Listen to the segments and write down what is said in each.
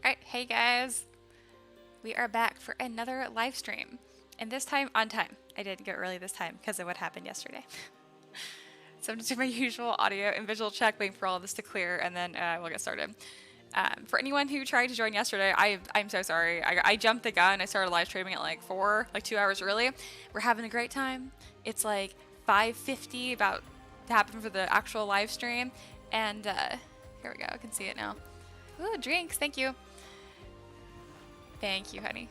Alright, hey guys! We are back for another live stream. And this time on time. I didn't go early this time because of what happened yesterday. So I'm just doing my usual audio and visual check, waiting for all of this to clear, and then we'll get started. For anyone who tried to join yesterday, I'm so sorry. I jumped the gun. I started live streaming at like 2 hours early. We're having a great time. It's like 5:50 about to happen for the actual live stream. And here we go. I can see it now. Ooh, drinks. Thank you. Thank you, honey.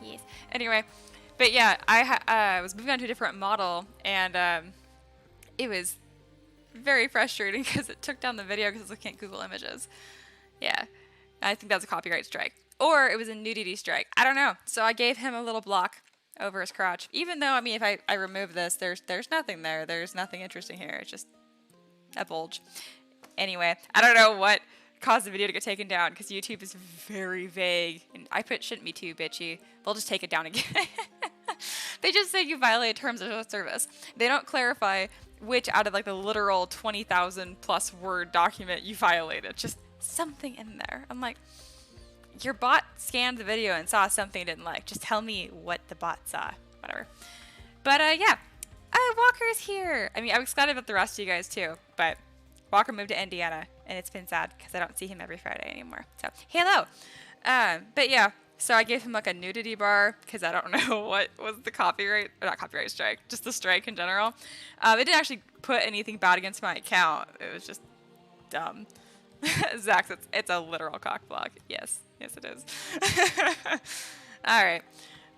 Yes. Anyway, but yeah, I was moving on to a different model, and it was very frustrating because it took down the video because I was looking at Google Images. Yeah, I think that was a copyright strike. Or it was a nudity strike. I don't know. So I gave him a little block over his crotch. Even though, I mean, if I remove this, there's nothing there. There's nothing interesting here. It's just a bulge. Anyway, I don't know what caused the video to get taken down because YouTube is very vague. And I shouldn't be too bitchy. They'll just take it down again. They just say you violate terms of service. They don't clarify which out of like the literal 20,000 plus word document you violated. Just something in there. I'm like, your bot scanned the video and saw something it didn't like. Just tell me what the bot saw. Whatever. But yeah. Walker's here. I mean, I'm excited about the rest of you guys too. But Walker moved to Indiana, and it's been sad because I don't see him every Friday anymore. So, hello. But yeah, so I gave him like a nudity bar because I don't know what was the copyright, or not copyright strike, just the strike in general. It didn't actually put anything bad against my account. It was just dumb. Zach, it's a literal cock block. Yes, yes it is. All right,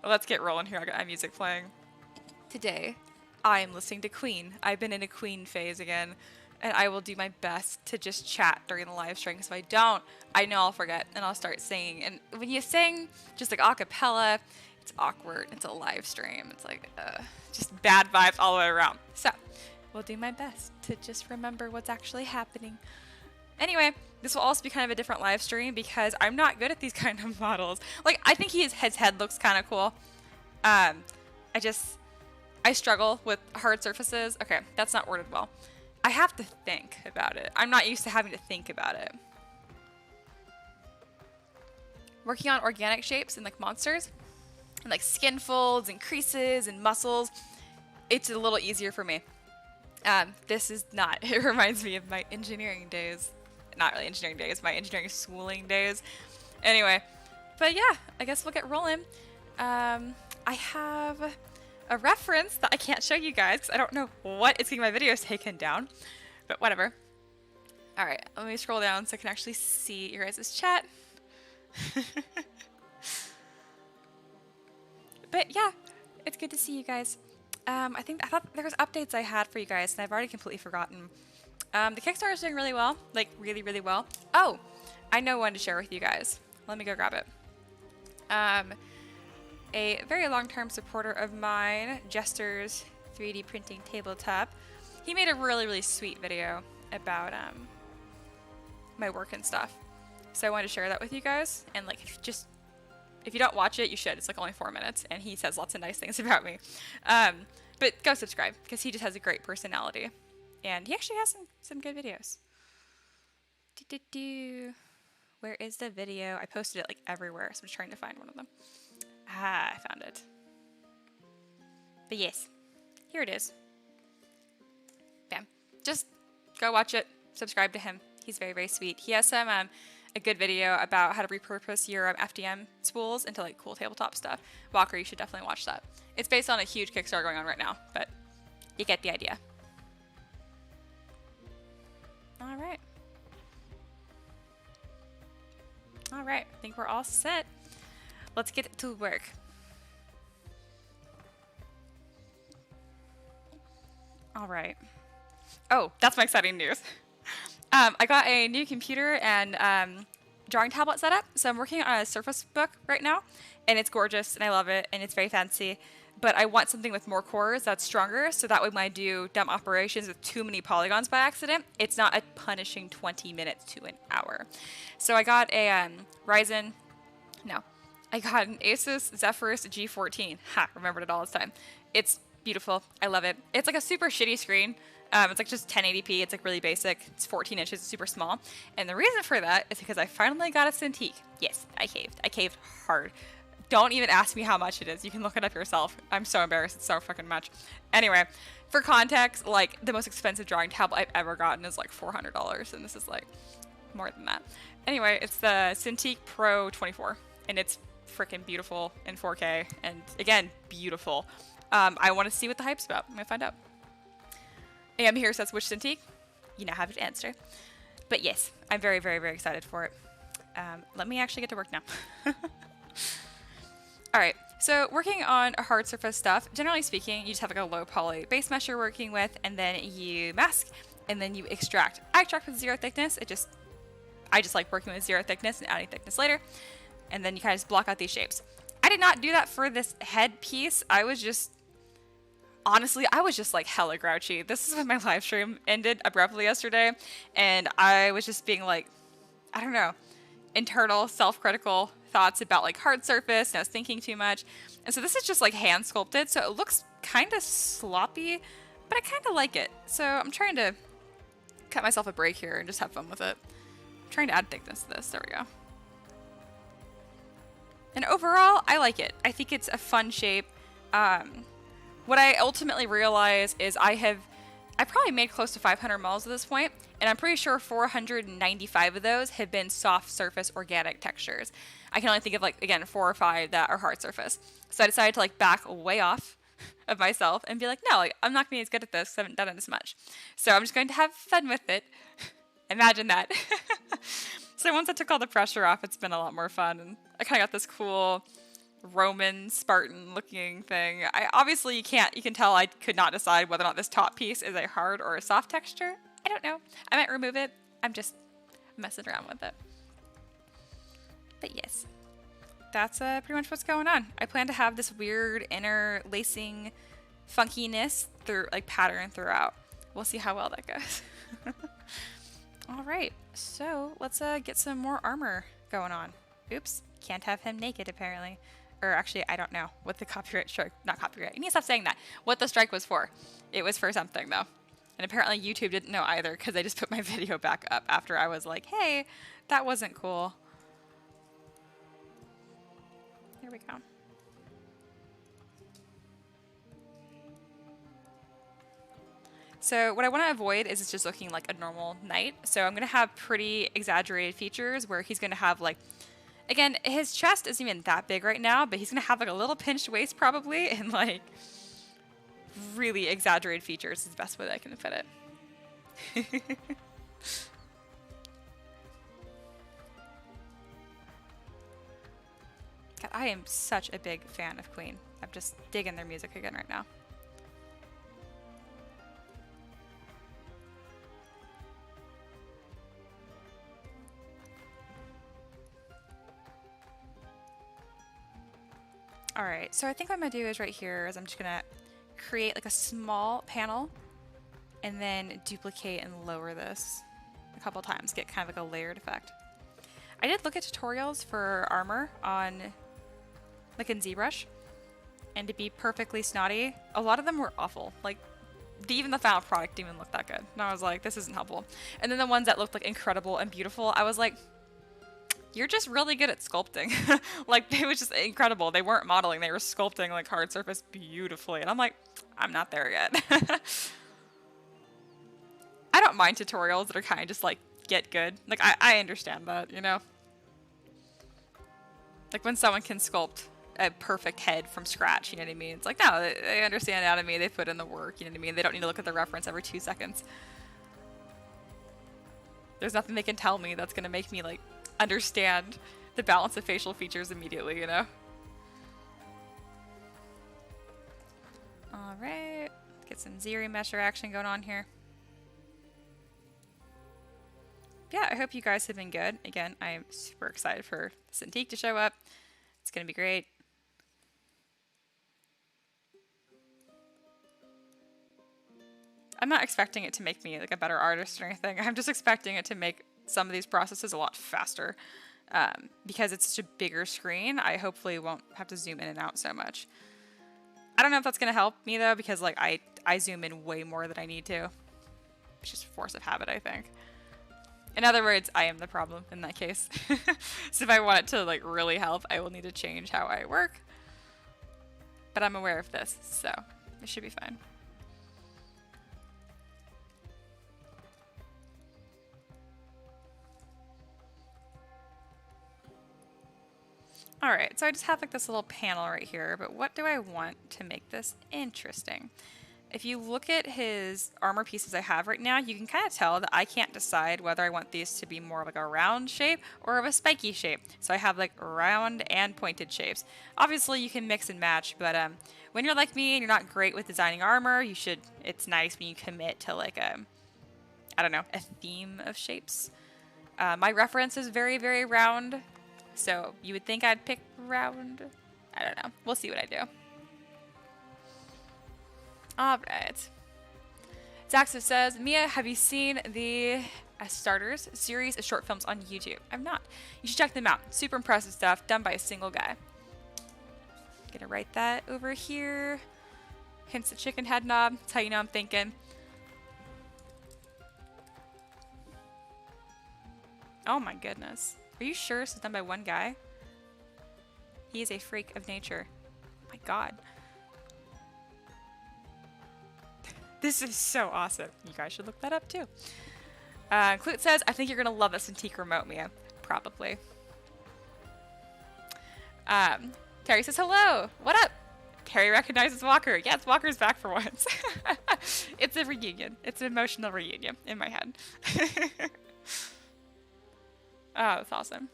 well, let's get rolling here. I got my music playing. Today, I am listening to Queen. I've been in a Queen phase again. And I will do my best to just chat during the live stream, because if I don't, I know I'll forget and I'll start singing. And when you sing just like a cappella, it's awkward. It's a live stream. It's like just bad vibes all the way around. So we'll do my best to just remember what's actually happening. Anyway, this will also be kind of a different live stream because I'm not good at these kind of models. Like, I think his head looks kind of cool. I struggle with hard surfaces. Okay, that's not worded well. I have to think about it. I'm not used to having to think about it. Working on organic shapes and like monsters and like skin folds and creases and muscles, it's a little easier for me. This is not. It reminds me of my engineering days. Not really engineering days, my engineering schooling days. Anyway, but yeah, I guess we'll get rolling. I have a reference that I can't show you guys because I don't know what is getting my videos taken down, but whatever. All right, let me scroll down so I can actually see your guys' chat. But yeah, it's good to see you guys. I thought there was updates I had for you guys, and I've already completely forgotten. The Kickstarter is doing really well, like really, really well. Oh, I know one to share with you guys. Let me go grab it. A very long-term supporter of mine, Jester's 3D printing tabletop. He made a really, really sweet video about my work and stuff. So I wanted to share that with you guys. And like, if you don't watch it, you should. It's like only 4 minutes, and he says lots of nice things about me. But go subscribe because he just has a great personality, and he actually has some good videos. Where is the video? I posted it like everywhere, so I'm just trying to find one of them. Ah, I found it. But yes, here it is. Bam. Just go watch it. Subscribe to him. He's very, very sweet. He has some a good video about how to repurpose your FDM spools into like cool tabletop stuff. Walker, you should definitely watch that. It's based on a huge Kickstarter going on right now, but you get the idea. All right. All right. I think we're all set. Let's get to work. All right. Oh, that's my exciting news. I got a new computer and drawing tablet setup. So I'm working on a Surface Book right now, and it's gorgeous, and I love it, and it's very fancy. But I want something with more cores that's stronger, so that way when I do dumb operations with too many polygons by accident, it's not a punishing 20 minutes to an hour. So I got a I got an Asus Zephyrus G14. Ha, remembered it all this time. It's beautiful. I love it. It's like a super shitty screen. It's like just 1080p. It's like really basic. It's 14 inches. It's super small. And the reason for that is because I finally got a Cintiq. Yes, I caved. I caved hard. Don't even ask me how much it is. You can look it up yourself. I'm so embarrassed. It's so fucking much. Anyway, for context, like the most expensive drawing tablet I've ever gotten is like $400, and this is like more than that. Anyway, it's the Cintiq Pro 24, and it's freaking beautiful in 4K, and again, beautiful. I want to see what the hype's about. I'm gonna find out. AM here says, which Cintiq? You now have to answer. But yes, I'm very, very, very excited for it. Let me actually get to work now. All right, so working on a hard surface stuff, generally speaking, you just have like a low poly base mesh you're working with, and then you mask, and then you extract. I extract with 0 thickness. I just like working with 0 thickness and adding thickness later, and then you kind of just block out these shapes. I did not do that for this head piece. Honestly, I was just like hella grouchy. This is when my live stream ended abruptly yesterday, and I was just being like, I don't know, internal self-critical thoughts about like hard surface, and I was thinking too much. And so this is just like hand sculpted, so it looks kind of sloppy, but I kind of like it. So I'm trying to cut myself a break here and just have fun with it. I'm trying to add thickness to this. There we go. And overall, I like it. I think it's a fun shape. What I ultimately realize is I probably made close to 500 models at this point, and I'm pretty sure 495 of those have been soft surface organic textures. I can only think of like, again, 4 or 5 that are hard surface. So I decided to like back way off of myself and be like, no, like, I'm not going to be as good at this because I haven't done it as much. So I'm just going to have fun with it. Imagine that. So once I took all the pressure off, it's been a lot more fun, and I kind of got this cool Roman Spartan looking thing. You can tell I could not decide whether or not this top piece is a hard or a soft texture. I don't know. I might remove it. I'm just messing around with it. But yes, that's pretty much what's going on. I plan to have this weird interlacing funkiness through like pattern throughout. We'll see how well that goes. All right, so let's get some more armor going on. Oops, can't have him naked apparently. Or actually, I don't know what the copyright strike, not copyright, you need to stop saying that. What the strike was for. It was for something though. And apparently YouTube didn't know either because they just put my video back up after I was like, hey, that wasn't cool. There we go. So what I want to avoid is it's just looking like a normal knight. So I'm going to have pretty exaggerated features where he's going to have like, again, his chest isn't even that big right now, but he's going to have like a little pinched waist probably, and like really exaggerated features is the best way that I can fit it. God, I am such a big fan of Queen. I'm just digging their music again right now. All right, so I think what I'm gonna do is right here is I'm just gonna create like a small panel and then duplicate and lower this a couple times, get kind of like a layered effect. I did look at tutorials for armor on like in ZBrush, and to be perfectly snotty, a lot of them were awful. Like even the final product didn't even look that good. And I was like, this isn't helpful. And then the ones that looked like incredible and beautiful, I was like, you're just really good at sculpting. Like, it was just incredible. They weren't modeling, they were sculpting like hard surface beautifully. And I'm like, I'm not there yet. I don't mind tutorials that are kind of just like, get good. Like, I understand that, you know? Like when someone can sculpt a perfect head from scratch, you know what I mean? It's like, no, they understand anatomy, they put in the work, you know what I mean? They don't need to look at the reference every 2 seconds. There's nothing they can tell me that's gonna make me like understand the balance of facial features immediately, you know? Alright, get some Zeri mesher action going on here. Yeah, I hope you guys have been good. Again, I am super excited for Cintiq to show up. It's gonna be great. I'm not expecting it to make me like a better artist or anything. I'm just expecting it to make some of these processes a lot faster. Because it's such a bigger screen, I hopefully won't have to zoom in and out so much. I don't know if that's gonna help me though, because like I zoom in way more than I need to. It's just force of habit, I think. In other words, I am the problem in that case. So if I want it to like really help, I will need to change how I work. But I'm aware of this, so it should be fine. Alright, so I just have like this little panel right here, but what do I want to make this interesting? If you look at his armor pieces I have right now, you can kind of tell that I can't decide whether I want these to be more like a round shape or of a spiky shape. So I have like round and pointed shapes. Obviously you can mix and match, but when you're like me and you're not great with designing armor, it's nice when you commit to like I don't know, a theme of shapes. My reference is very, very round. So you would think I'd pick round. I don't know. We'll see what I do. Alright. Zaxo says, Mia, have you seen the Starters series of short films on YouTube? I've not. You should check them out. Super impressive stuff done by a single guy. Gonna write that over here. Hence the chicken head knob. That's how you know I'm thinking. Oh my goodness. Are you sure this is done by one guy? He is a freak of nature. Oh my god. This is so awesome. You guys should look that up too. Clute says, I think you're going to love this antique remote, Mia. Probably. Terry says, hello. What up? Terry recognizes Walker. Yes, Walker's back for once. It's a reunion. It's an emotional reunion in my head. Oh, that's awesome.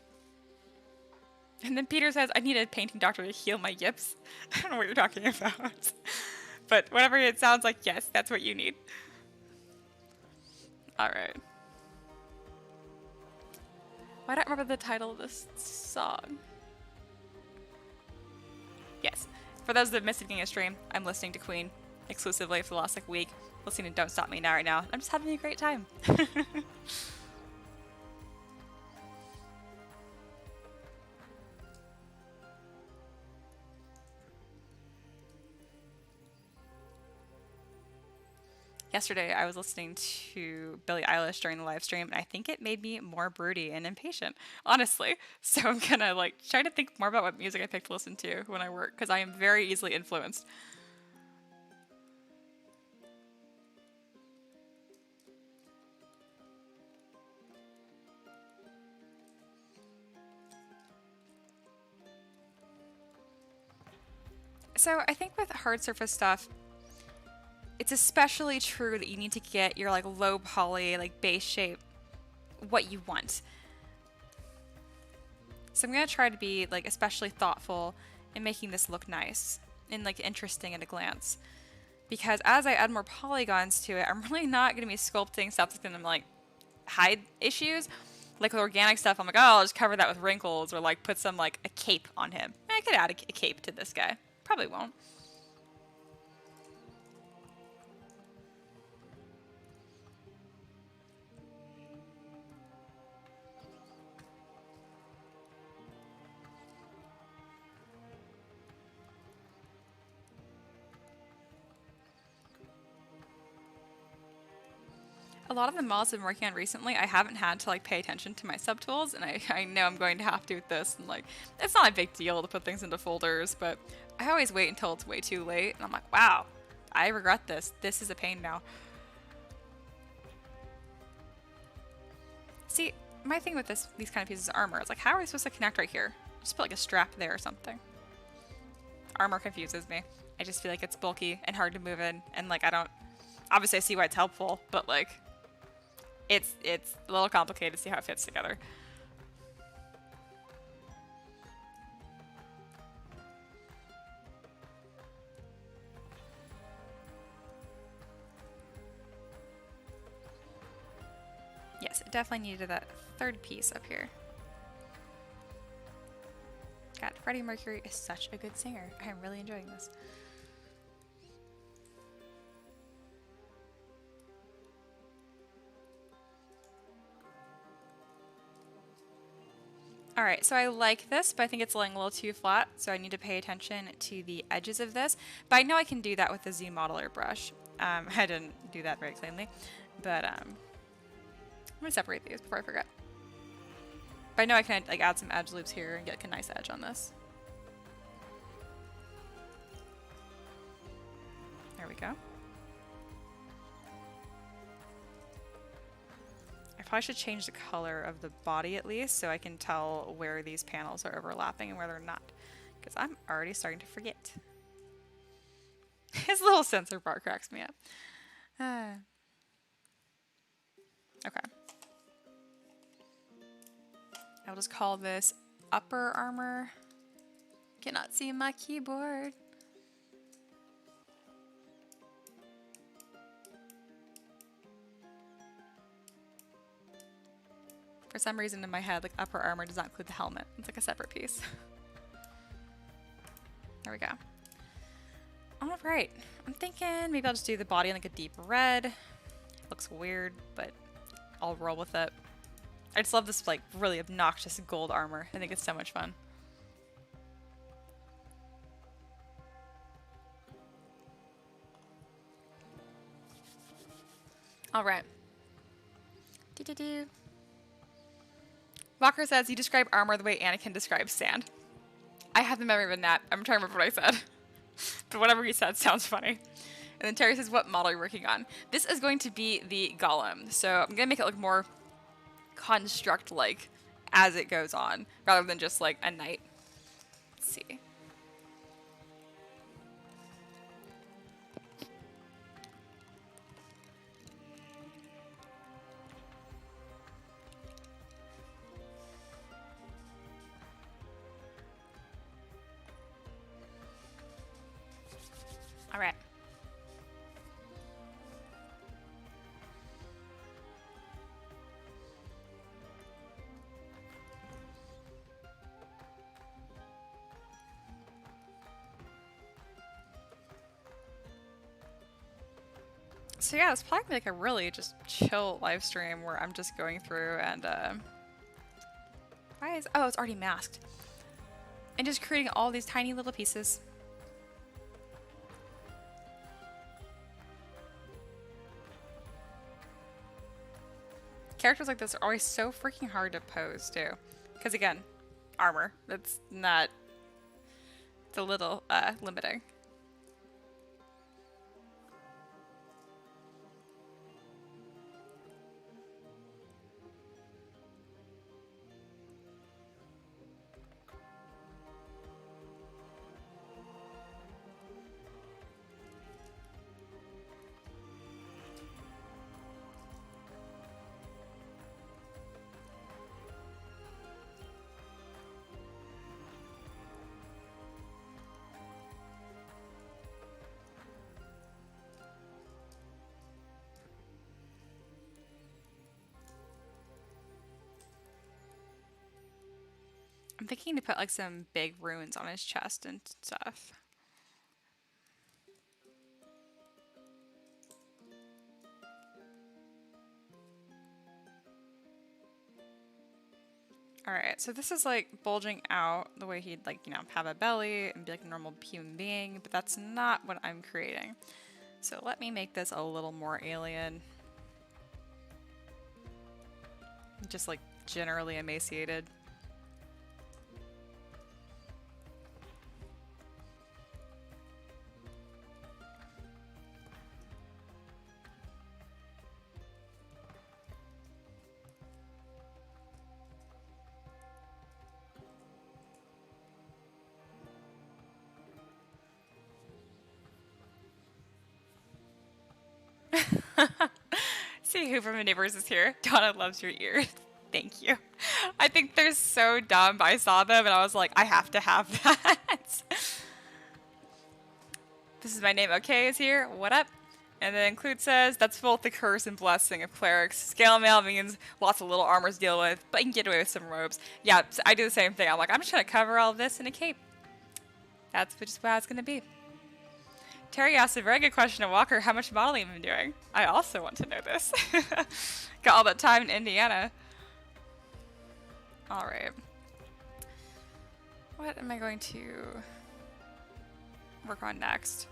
And then Peter says, I need a painting doctor to heal my yips. I don't know what you're talking about. But whatever it sounds like, yes, that's what you need. Alright. Why don't I remember the title of this song? Yes. For those that have missed the beginning of stream, I'm listening to Queen exclusively for the last like week. Listening to Don't Stop Me Now right now. I'm just having a great time. Yesterday, I was listening to Billie Eilish during the live stream, and I think it made me more broody and impatient, honestly. So I'm gonna like try to think more about what music I pick to listen to when I work, because I am very easily influenced. So I think with hard surface stuff, it's especially true that you need to get your like low poly, like base shape, what you want. So I'm gonna try to be like especially thoughtful in making this look nice and like interesting at a glance. Because as I add more polygons to it, I'm really not gonna be sculpting stuff that's gonna like hide issues. Like with organic stuff, I'm like, oh, I'll just cover that with wrinkles or like put some like a cape on him. I could add a cape to this guy. Probably won't. A lot of the models I've been working on recently, I haven't had to like pay attention to my subtools, and I know I'm going to have to with this, and like, it's not a big deal to put things into folders, but I always wait until it's way too late, and I'm like, wow, I regret this. This is a pain now. See, my thing with these kind of pieces of armor is like, how are we supposed to connect right here? Just put like a strap there or something. Armor confuses me. I just feel like it's bulky and hard to move in, and like, obviously I see why it's helpful, but like, it's a little complicated to see how it fits together. Yes, it definitely needed that third piece up here. God, Freddie Mercury is such a good singer. I am really enjoying this. Alright, so I like this, but I think it's laying a little too flat, so I need to pay attention to the edges of this. But I know I can do that with the Z modeler brush. I didn't do that very cleanly. But I'm gonna separate these before I forget. But I know I can like add some edge loops here and get like, a nice edge on this. There we go. I probably should change the color of the body at least so I can tell where these panels are overlapping and where they're not. Because I'm already starting to forget. His little sensor bar cracks me up. Okay. I'll just call this upper armor. Cannot see my keyboard. For some reason in my head, like upper armor does not include the helmet. It's like a separate piece. There we go. All right. I'm thinking maybe I'll just do the body in like a deep red. It looks weird, but I'll roll with it. I just love this like really obnoxious gold armor. I think it's so much fun. All right. Do-do-do. Walker says, you describe armor the way Anakin describes sand. I have the memory of a gnat. I'm trying to remember what I said. But whatever he said sounds funny. And then Terry says, what model are you working on? This is going to be the Golem. So I'm going to make it look more construct-like as it goes on, rather than just like a knight. Let's see. All right. So yeah, it's probably like a really just chill live stream where I'm just going through and why is it's already masked. And just creating all these tiny little pieces. Characters like this are always so freaking hard to pose too. Because again, armor. That's not, it's a little limiting. I'm thinking to put like some big runes on his chest and stuff. Alright, so this is like bulging out the way he'd like, have a belly and be like a normal human being, but that's not what I'm creating. So let me make this a little more alien. Just like generally emaciated. See who from the neighbors is here. Donna loves your ears. Thank you. I think they're so dumb, but I saw them and I was like, I have to have that. This is my name. Okay, is here. What up? And then Clute says, that's both the curse and blessing of clerics. Scale mail means lots of little armors to deal with, but you can get away with some robes. Yeah, so I do the same thing. I'm like, I'm just going to cover all of this in a cape. That's just how it's going to be. Terry asked a very good question of Walker, how much modeling have you been doing? I also want to know this. Got all that time in Indiana. Alright. What am I going to work on next?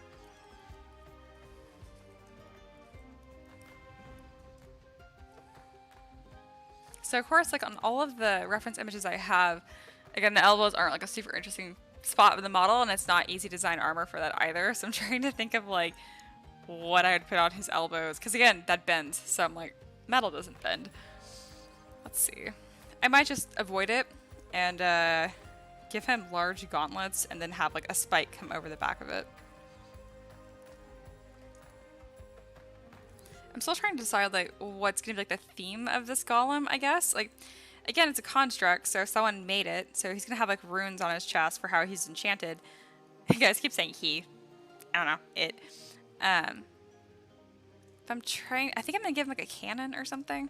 So of course, like on all of the reference images I have, again, the elbows aren't like a super interesting spot of the model, and it's not easy to design armor for that either. So I'm trying to think of like what I would put on his elbows, because again, that bends. So I'm like, metal doesn't bend. Let's see. I might just avoid it and give him large gauntlets and then have like a spike come over the back of it. I'm still trying to decide like what's gonna be like the theme of this golem, I guess. Like, again, it's a construct, so someone made it, so he's gonna have like runes on his chest for how he's enchanted. You guys keep saying he. I don't know, it. If I'm trying, I think I'm gonna give him like a cannon or something.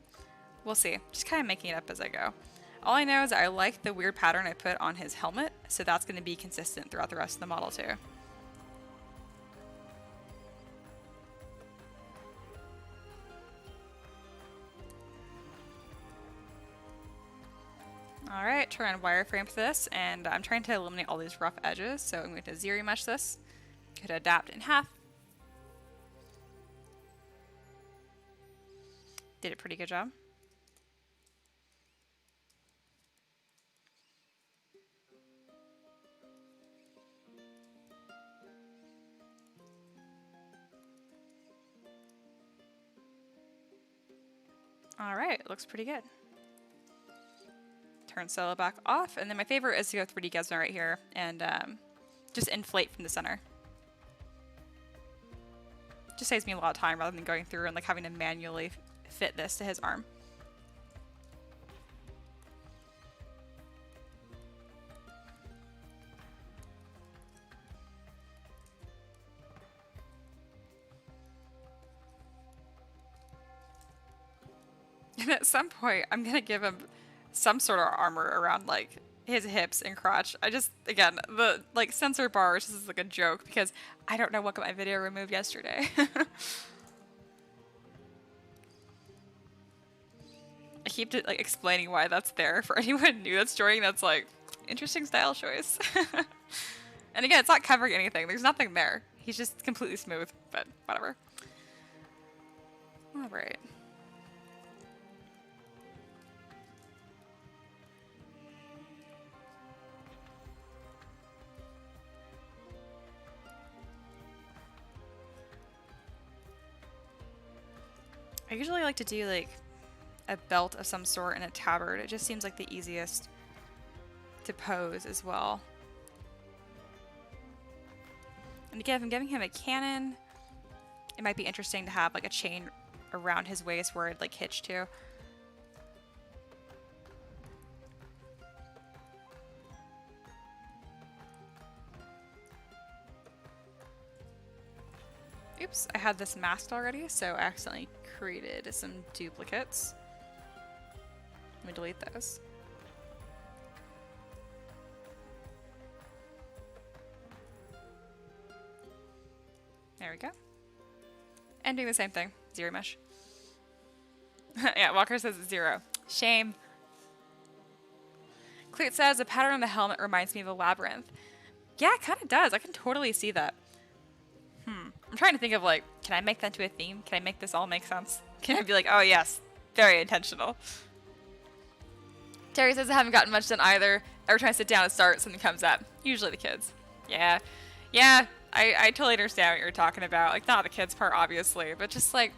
We'll see. Just kind of making it up as I go. All I know is I like the weird pattern I put on his helmet, so that's gonna be consistent throughout the rest of the model too. Alright, try and wireframe for this, and I'm trying to eliminate all these rough edges, so I'm going to zero mesh this. Could adapt in half. Did a pretty good job. Alright, looks pretty good. Turn solo back off, and then my favorite is to go 3D Gizmo right here and just inflate from the center. Just saves me a lot of time rather than going through and like having to manually fit this to his arm. And at some point, I'm gonna give him some sort of armor around like his hips and crotch. I just, again, the like sensor bars, this is like a joke because I don't know what got my video removed yesterday. I keep like explaining why that's there for anyone new that's joining. That's like, interesting style choice. And again, it's not covering anything. There's nothing there. He's just completely smooth, but whatever. All right. I usually like to do like a belt of some sort and a tabard. It just seems like the easiest to pose as well. And again, if I'm giving him a cannon, it might be interesting to have like a chain around his waist where it'd like hitch to. Oops, I had this masked already, so I accidentally created some duplicates. Let me delete those. There we go. And doing the same thing, zero mesh. Yeah, Walker says it's 0. Shame. Cleet says the pattern on the helmet reminds me of a labyrinth. Yeah, it kind of does. I can totally see that. I'm trying to think of like, can I make that into a theme? Can I make this all make sense? Can I be like, oh yes, very intentional. Terry says I haven't gotten much done either. Every time I sit down and start, something comes up. Usually the kids. Yeah. Yeah, I totally understand what you're talking about. Like, not the kids part, obviously, but just like,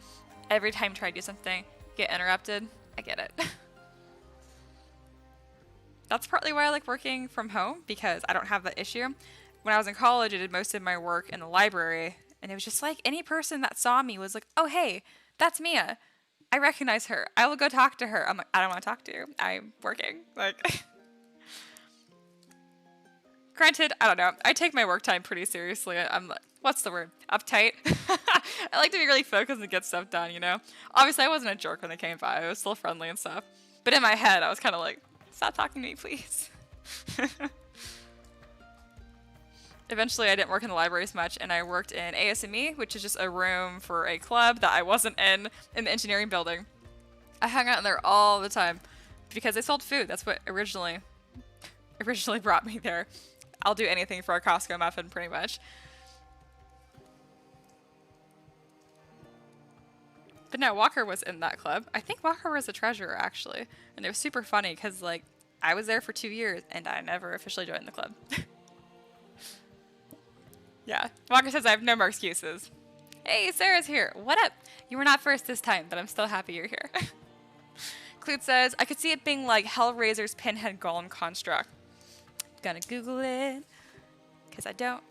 every time you try to do something, get interrupted. I get it. That's partly why I like working from home, because I don't have that issue. When I was in college, I did most of my work in the library, and it was just like any person that saw me was like, oh, hey, that's Mia. I recognize her. I will go talk to her. I'm like, I don't want to talk to you. I'm working. Like, granted, I don't know. I take my work time pretty seriously. I'm like, what's the word? Uptight. I like to be really focused and get stuff done, you know? Obviously, I wasn't a jerk when they came by. I was still friendly and stuff. But in my head, I was kind of like, stop talking to me, please. Eventually, I didn't work in the library as much, and I worked in ASME, which is just a room for a club that I wasn't in the engineering building. I hung out in there all the time because they sold food. That's what originally brought me there. I'll do anything for a Costco muffin, pretty much. But no, Walker was in that club. I think Walker was a treasurer, actually. And it was super funny because, like, I was there for 2 years and I never officially joined the club. Yeah. Walker says I have no more excuses. Hey, Sarah's here. What up? You were not first this time, but I'm still happy you're here. Clute says, I could see it being like Hellraiser's pinhead golem construct. Gonna Google it. Because I don't.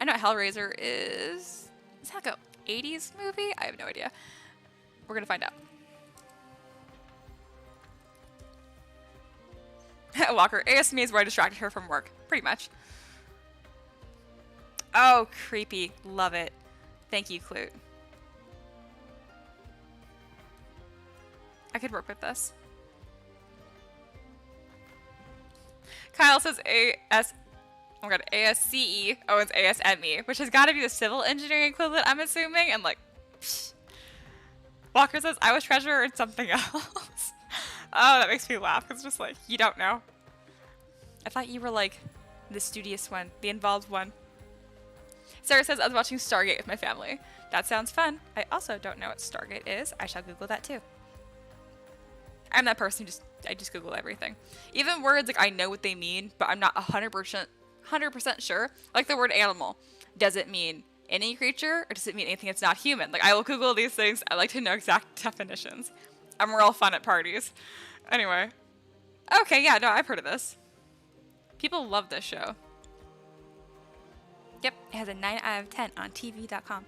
I know Hellraiser is... Is that like a 80s movie? I have no idea. We're gonna find out. Walker, ASME is where I distracted her from work. Pretty much. Oh, creepy. Love it. Thank you, Clute. I could work with this. Kyle says AS... Oh my god, ASCE. Oh, it's ASME, which has got to be the civil engineering equivalent, I'm assuming. And like... Psh. Walker says, I was treasurer in something else. Oh, that makes me laugh. It's just like, you don't know. I thought you were like the studious one, the involved one. Sarah says, I was watching Stargate with my family. That sounds fun. I also don't know what Stargate is. I shall Google that too. I'm that person who I just Google everything. Even words, like I know what they mean, but I'm not 100% sure. Like the word animal. Does it mean any creature or does it mean anything that's not human? Like I will Google these things. I like to know exact definitions. I'm real fun at parties. Anyway. Okay, yeah, no, I've heard of this. People love this show. Yep, it has a 9 out of 10 on TV.com.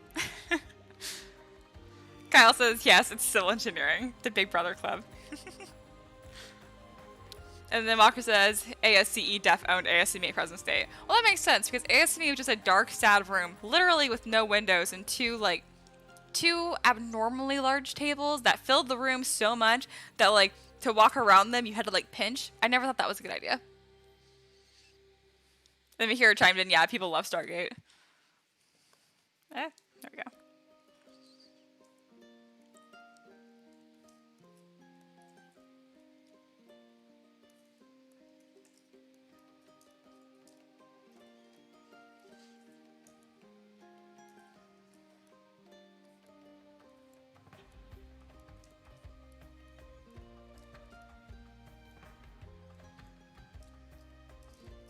Kyle says, yes, it's civil engineering. The Big Brother Club. And then Walker says, ASCE Def owned ASME at present state. Well, that makes sense because ASME was just a dark, sad room, literally with no windows and two abnormally large tables that filled the room so much that, like, to walk around them, you had to, like, pinch. I never thought that was a good idea. Then we hear it chimed in, yeah, people love Stargate. There we go.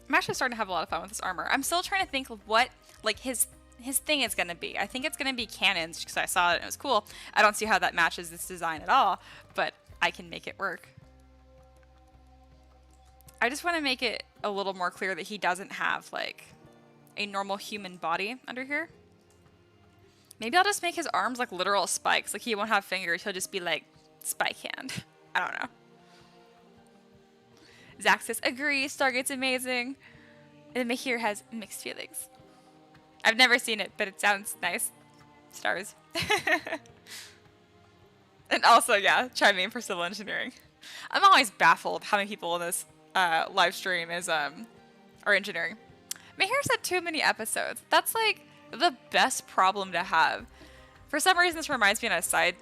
I'm actually starting to have a lot of fun with this armor. I'm still trying to think of what, like, his thing is going to be. I think it's going to be cannons because I saw it and it was cool. I don't see how that matches this design at all, but I can make it work. I just want to make it a little more clear that he doesn't have, like, a normal human body under here. Maybe I'll just make his arms, like, literal spikes. Like, he won't have fingers. He'll just be, like, spike hand. I don't know. Zach says, agree, Stargate's amazing. And Mahir has mixed feelings. I've never seen it, but it sounds nice. Stars. And also, yeah, chiming in for civil engineering. I'm always baffled how many people in this live stream are engineering. Mahir said too many episodes. That's like the best problem to have. For some reason, this reminds me on a side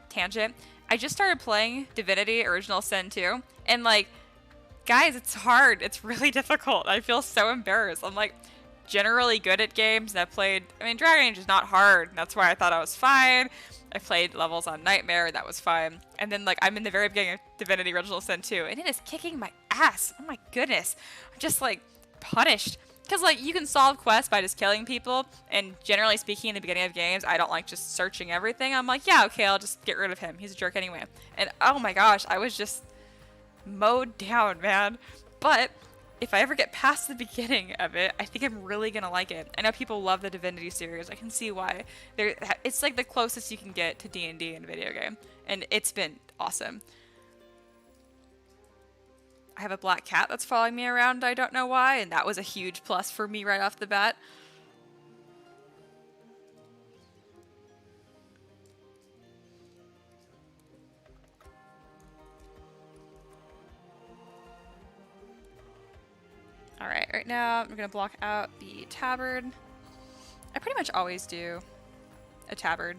tangent. I just started playing Divinity Original Sin 2, and like, guys, it's hard. It's really difficult. I feel so embarrassed. I'm like generally good at games, and Dragon Age is not hard. That's why I thought I was fine. I played levels on Nightmare. That was fine. And then like I'm in the very beginning of Divinity Original Sin 2, and it is kicking my ass. Oh my goodness. I'm just like punished. Because like you can solve quests by just killing people, and generally speaking in the beginning of games, I don't like just searching everything. I'm like, yeah, okay, I'll just get rid of him. He's a jerk anyway. And oh my gosh, I was just mowed down, man. But if I ever get past the beginning of it, I think I'm really gonna like it. I know people love the Divinity series. I can see why. It's like the closest you can get to D&D in a video game, and it's been awesome. I have a black cat that's following me around. I don't know why, and that was a huge plus for me right off the bat. Alright, right now I'm going to block out the tabard. I pretty much always do a tabard.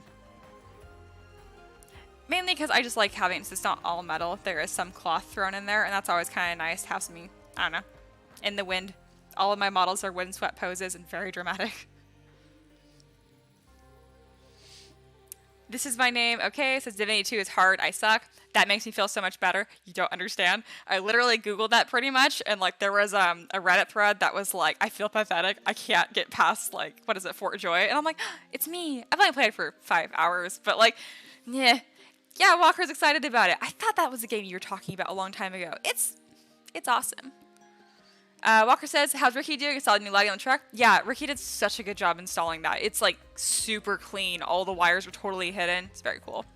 Mainly because I just like having, it's not all metal. There is some cloth thrown in there, and that's always kind of nice to have something, I don't know, in the wind. All of my models are windswept poses and very dramatic. This is my name. Okay, says Divinity 2 is hard. I suck. That makes me feel so much better. You don't understand. I literally Googled that pretty much, and like there was a Reddit thread that was like, I feel pathetic. I can't get past like, what is it, Fort Joy? And I'm like, it's me. I've only played for 5 hours, but like, yeah. Yeah, Walker's excited about it. I thought that was a game you were talking about a long time ago. It's awesome. Walker says, how's Ricky doing installing new lighting on the truck? Yeah, Ricky did such a good job installing that. It's like super clean. All the wires are totally hidden. It's very cool.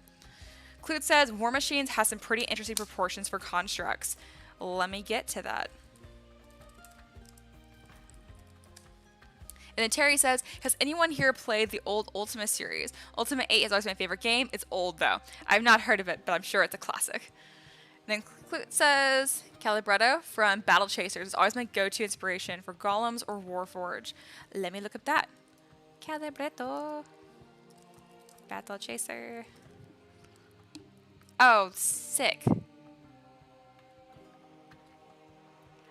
Clute says, War Machines has some pretty interesting proportions for constructs. Let me get to that. And then Terry says, has anyone here played the old Ultima series? Ultima 8 is always my favorite game. It's old though. I've not heard of it, but I'm sure it's a classic. And then Clute says, Calibretto from Battle Chasers is always my go-to inspiration for golems or Warforged. Let me look up that. Calibretto. Battle Chaser. Oh, sick.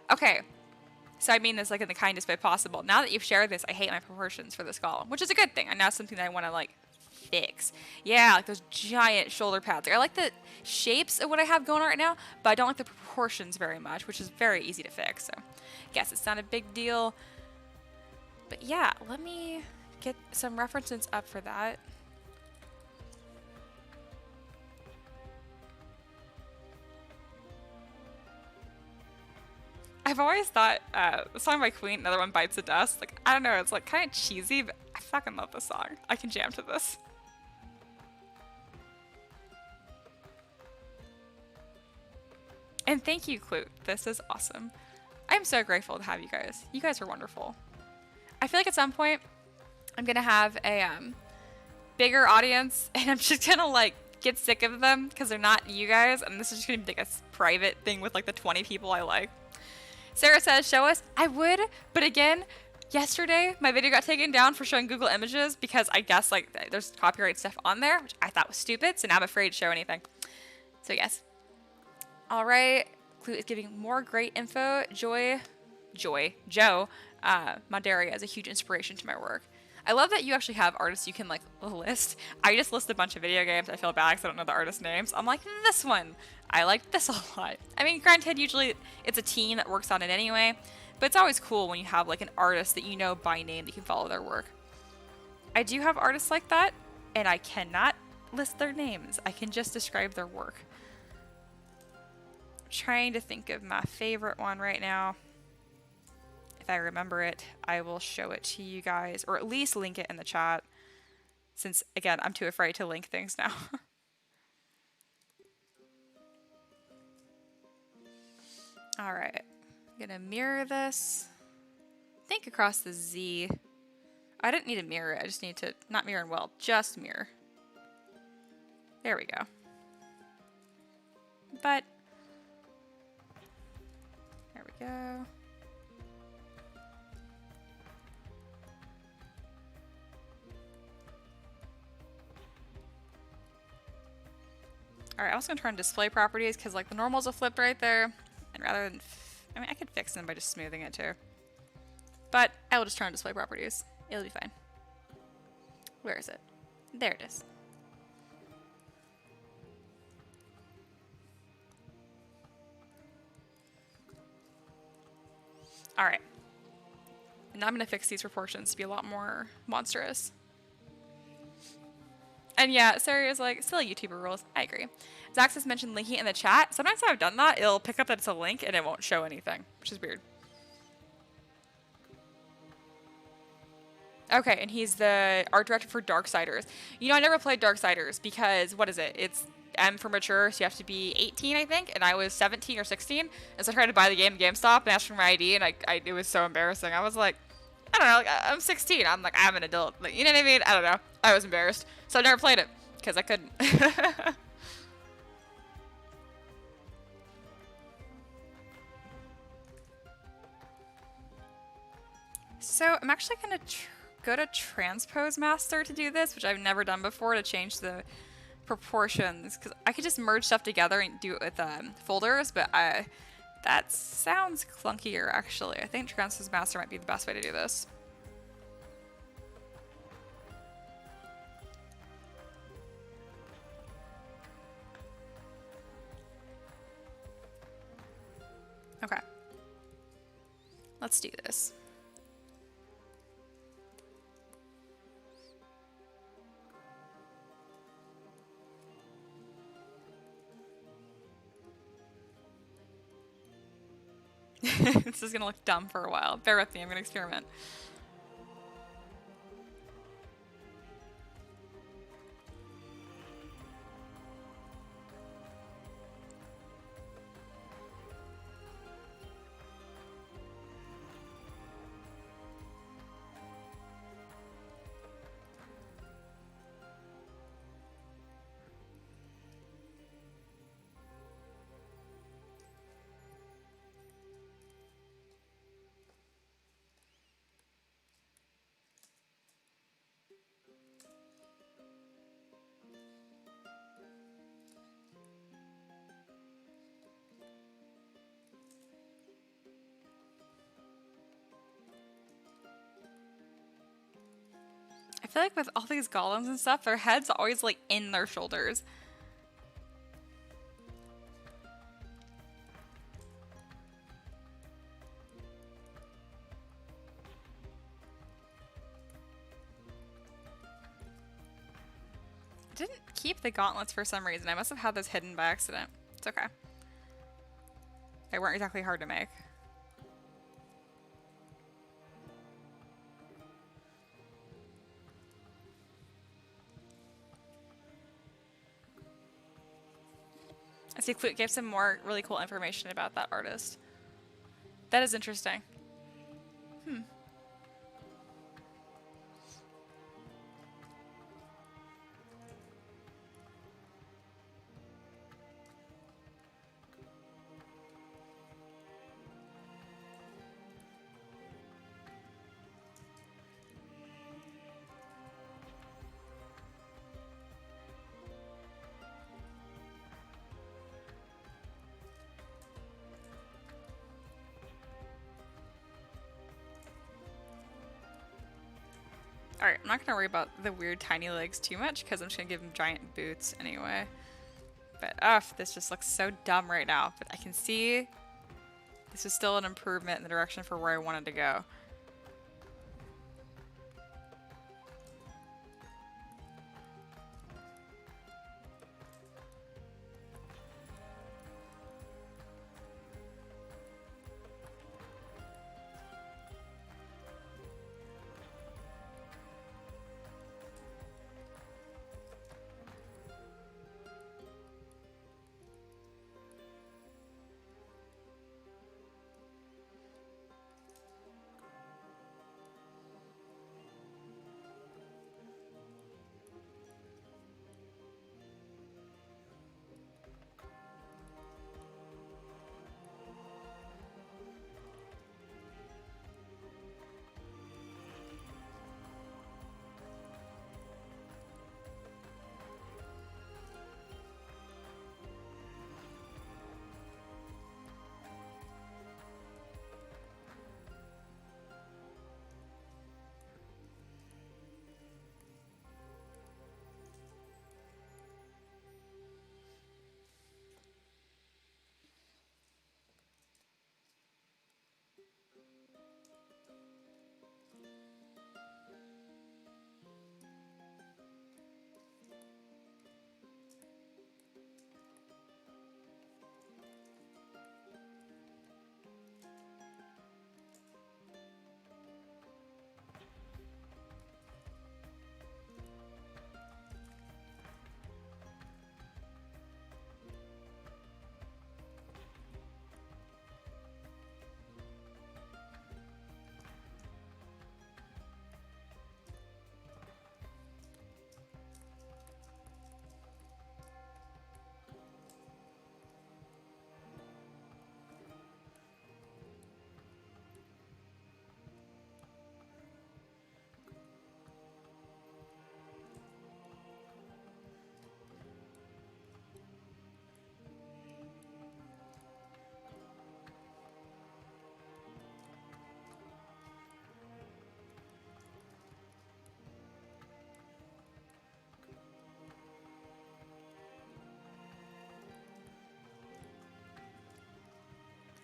Okay. So I mean this like in the kindest way possible. Now that you've shared this, I hate my proportions for this golem, which is a good thing. And now it's something that I want to like fix. Yeah, like those giant shoulder pads. Like, I like the shapes of what I have going on right now, but I don't like the proportions very much, which is very easy to fix. So I guess it's not a big deal. But yeah, let me get some references up for that. I've always thought the song by Queen, Another One Bites the Dust, like, I don't know, it's like kind of cheesy, but I fucking love this song. I can jam to this. And thank you, Clute. This is awesome. I'm so grateful to have you guys. You guys are wonderful. I feel like at some point I'm gonna have a bigger audience, and I'm just gonna like get sick of them because they're not you guys, and this is just gonna be like a private thing with like the 20 people I like. Sarah says, show us. I would, but again, yesterday my video got taken down for showing Google Images because I guess like there's copyright stuff on there, which I thought was stupid, so now I'm afraid to show anything. So yes. All right, Clute is giving more great info. Joe Mondaria is a huge inspiration to my work. I love that you actually have artists you can like list. I just list a bunch of video games. I feel bad because I don't know the artist names. I'm like, this one. I like this a lot. I mean, granted, usually it's a team that works on it anyway, but it's always cool when you have like an artist that you know by name that you can follow their work. I do have artists like that, and I cannot list their names. I can just describe their work. I'm trying to think of my favorite one right now. If I remember it, I will show it to you guys, or at least link it in the chat, since, again, I'm too afraid to link things now. All right, I'm gonna mirror this. Think across the Z. I didn't need to mirror it, I just need to, not mirror and weld, just mirror. There we go. But, there we go. Alright, I was going to turn display properties because like the normals are flipped right there. And rather than, I mean, I could fix them by just smoothing it too. But I will just turn on display properties. It'll be fine. Where is it? There it is. Alright. And now I'm going to fix these proportions to be a lot more monstrous. And yeah, Sarah is like, silly YouTuber rules. I agree. Zax has mentioned linking in the chat. Sometimes when I've done that, it'll pick up that it's a link and it won't show anything, which is weird. Okay, and he's the art director for Darksiders. You know, I never played Darksiders because, what is it? It's M for mature, so you have to be 18, I think, and I was 17 or 16, and so I tried to buy the game at GameStop and asked for my ID, and it was so embarrassing. I was like, I don't know, like, I'm 16. I'm like, I'm an adult. Like, you know what I mean? I don't know. I was embarrassed. So I never played it because I couldn't. So I'm actually going to go to Transpose Master to do this, which I've never done before, to change the proportions. Because I could just merge stuff together and do it with folders, but that sounds clunkier, actually. I think Transpose Master might be the best way to do this. Let's do this. This is gonna look dumb for a while. Bear with me, I'm gonna experiment. I feel like with all these golems and stuff, their head's always like in their shoulders. I didn't keep the gauntlets for some reason. I must have had those hidden by accident. It's okay. They weren't exactly hard to make. I see Clute gave some more really cool information about that artist. That is interesting. Alright, I'm not going to worry about the weird tiny legs too much because I'm just going to give him giant boots anyway. But, this just looks so dumb right now. But I can see this is still an improvement in the direction for where I wanted to go.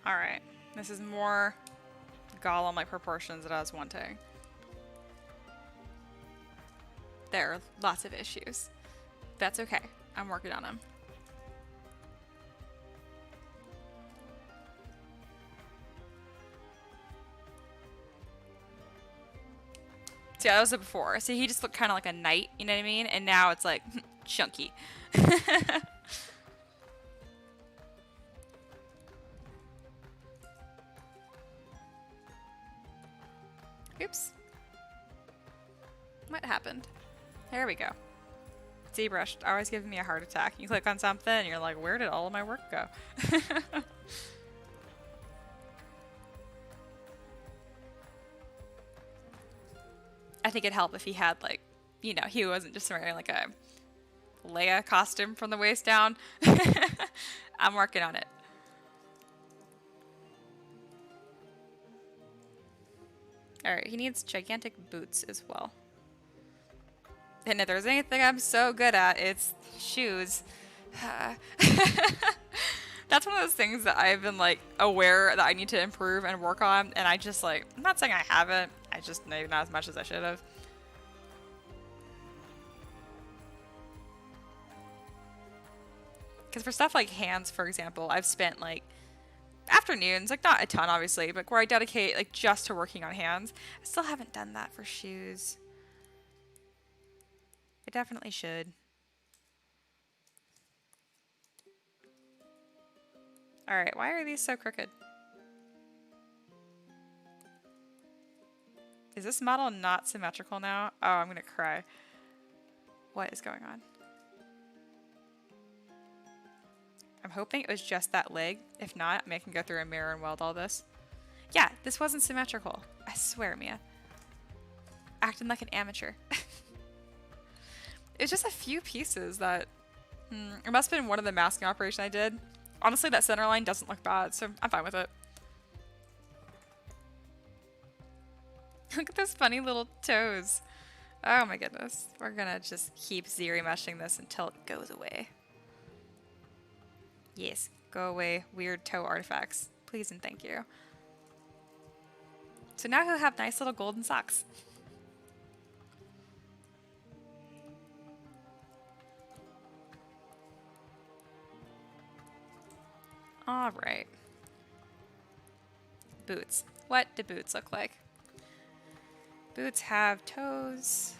Alright, this is more golem-like proportions that I was wanting. There are lots of issues. That's okay. I'm working on them. See, that was it before. See, he just looked kind of like a knight, you know what I mean? And now it's like chunky. Oops. What happened? There we go. ZBrush always giving me a heart attack. You click on something and you're like, where did all of my work go? I think it'd help if he had, like, you know, he wasn't just wearing like a Leia costume from the waist down. I'm working on it. Alright, he needs gigantic boots as well. And if there's anything I'm so good at, it's shoes. That's one of those things that I've been, like, aware that I need to improve and work on, and I just, like, I'm not saying I haven't, I just maybe not as much as I should have. Because for stuff like hands, for example, I've spent, like, afternoons, like, not a ton, obviously, but where I dedicate, like, just to working on hands. I still haven't done that for shoes. I definitely should. Alright, why are these so crooked? Is this model not symmetrical now? Oh, I'm gonna cry. What is going on? I'm hoping it was just that leg. If not, I can go through a mirror and weld all this. Yeah, this wasn't symmetrical. I swear, Mia. Acting like an amateur. It's just a few pieces that... it must have been one of the masking operation I did. Honestly, that center line doesn't look bad, so I'm fine with it. Look at those funny little toes. Oh my goodness. We're gonna just keep zero meshing this until it goes away. Yes, go away, weird toe artifacts. Please and thank you. So now he'll have nice little golden socks. Alright. Boots. What do boots look like? Boots have toes.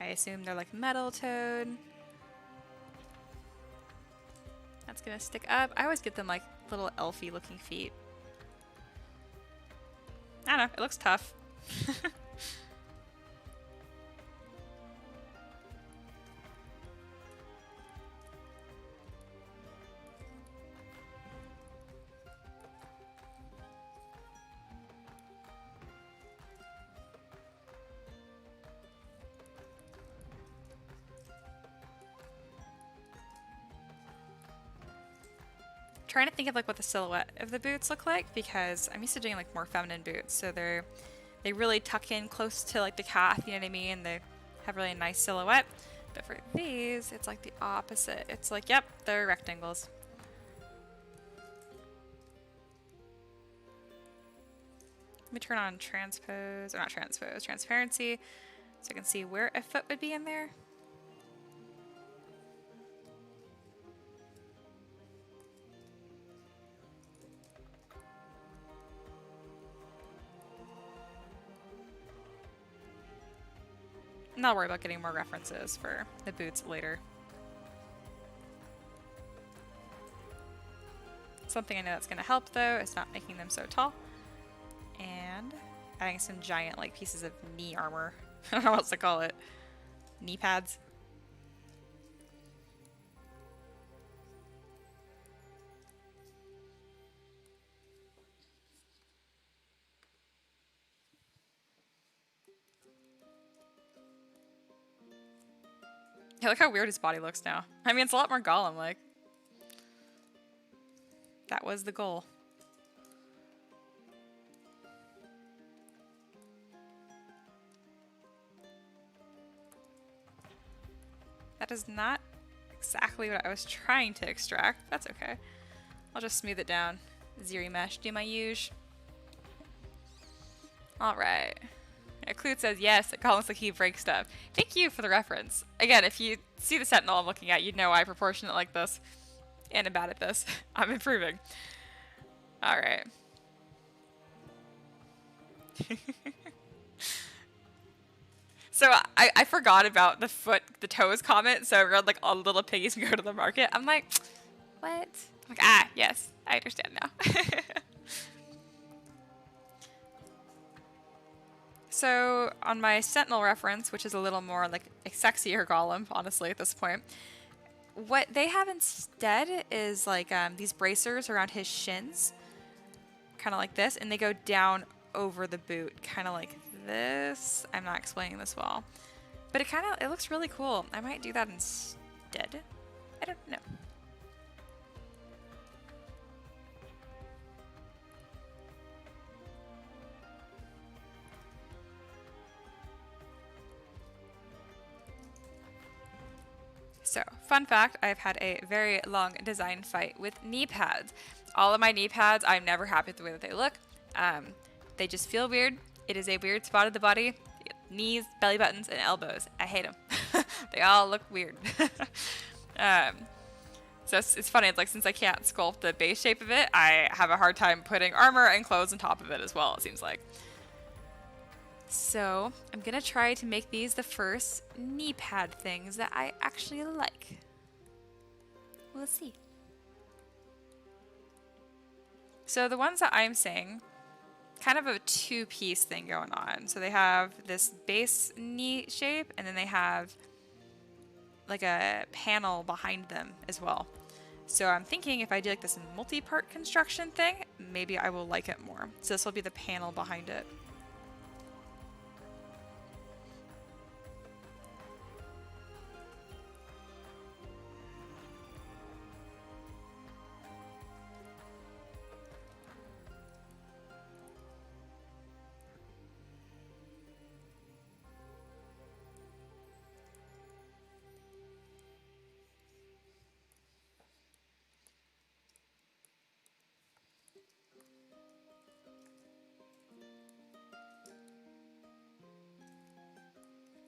I assume they're like metal-toed. That's gonna stick up. I always get them like little elfy looking feet. I don't know, it looks tough. Trying to think of like what the silhouette of the boots look like, because I'm used to doing like more feminine boots, so they really tuck in close to like the calf, you know what I mean? They have really nice silhouette. But for these, it's like the opposite. It's like, yep, they're rectangles. Let me turn on transpose, or not transpose, transparency, so I can see where a foot would be in there. And I'll worry about getting more references for the boots later. Something I know that's going to help though is not making them so tall. And adding some giant like pieces of knee armor. I don't know what else to call it. Knee pads. Yeah, look how weird his body looks now. I mean, it's a lot more Gollum-like. That was the goal. That is not exactly what I was trying to extract. That's okay. I'll just smooth it down. Zeri mesh, do my use. Alright. Clute says yes, it looks like he breaks stuff. Thank you for the reference. Again, if you see the Sentinel I'm looking at, you'd know I proportion it like this. And I'm bad at this. I'm improving. Alright. So I forgot about the toes comment, so I read like all the little piggies can go to the market. I'm like, what? I'm like, ah, yes, I understand now. So on my Sentinel reference, which is a little more like a sexier golem, honestly, at this point, what they have instead is like these bracers around his shins, kind of like this, and they go down over the boot, kind of like this. I'm not explaining this well, but it looks really cool. I might do that instead. I don't know. So, fun fact, I've had a very long design fight with knee pads. All of my knee pads, I'm never happy with the way that they look. They just feel weird. It is a weird spot of the body. Knees, belly buttons, and elbows. I hate them. They all look weird. So it's funny, it's like since I can't sculpt the base shape of it, I have a hard time putting armor and clothes on top of it as well, it seems like. So I'm gonna try to make these the first knee pad things that I actually like. We'll see. So the ones that I'm saying, kind of a two-piece thing going on. So they have this base knee shape, and then they have like a panel behind them as well. So I'm thinking if I do like this multi-part construction thing, maybe I will like it more. So this will be the panel behind it.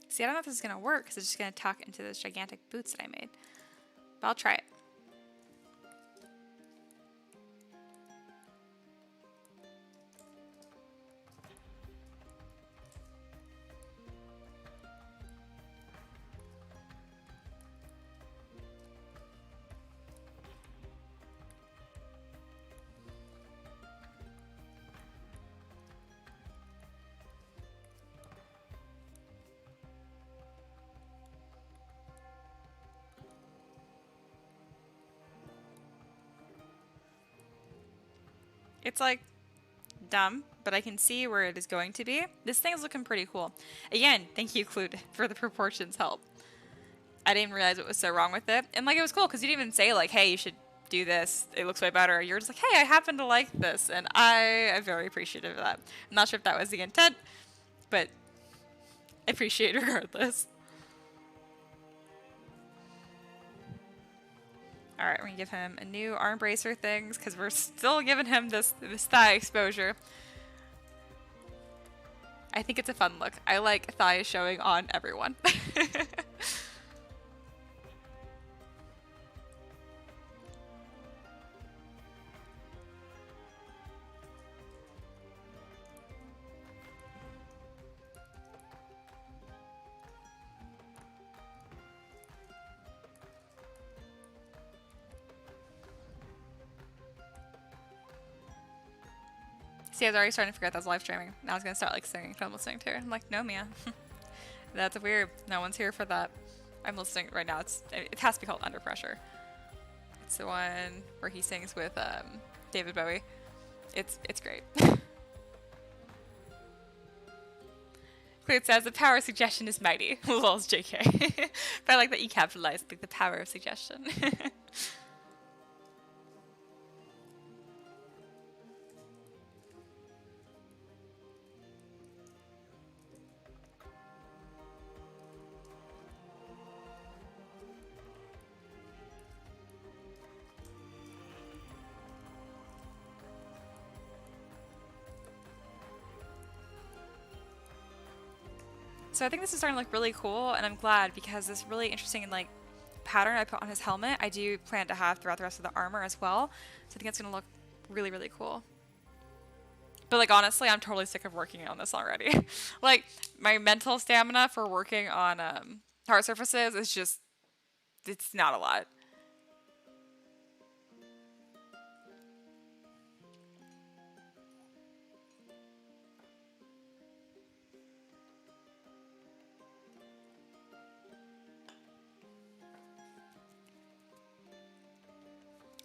See, I don't know if this is going to work because it's just going to tuck into those gigantic boots that I made. But I'll try it. It's like dumb, but I can see where it is going to be. This thing is looking pretty cool. Again, thank you, Clute, for the proportions help. I didn't realize what was so wrong with it. And like it was cool because you didn't even say like, hey, you should do this. It looks way better. You're just like, hey, I happen to like this. And I am very appreciative of that. I'm not sure if that was the intent, but I appreciate it regardless. Alright, we're gonna give him a new arm bracer things because we're still giving him this thigh exposure. I think it's a fun look. I like thighs showing on everyone. See, I was already starting to forget that I was live streaming. Now I was gonna start like singing because I'm listening to it. I'm like, no, man, that's weird. No one's here for that. I'm listening right now. It has to be called Under Pressure. It's the one where he sings with David Bowie. It's great. Clute says the power of suggestion is mighty. Lol's JK. But I like that you capitalized like, the power of suggestion. So I think this is starting to look really cool, and I'm glad because this really interesting like pattern I put on his helmet, I do plan to have throughout the rest of the armor as well. So I think it's going to look really, really cool. But like honestly, I'm totally sick of working on this already. Like my mental stamina for working on hard surfaces is just, it's not a lot.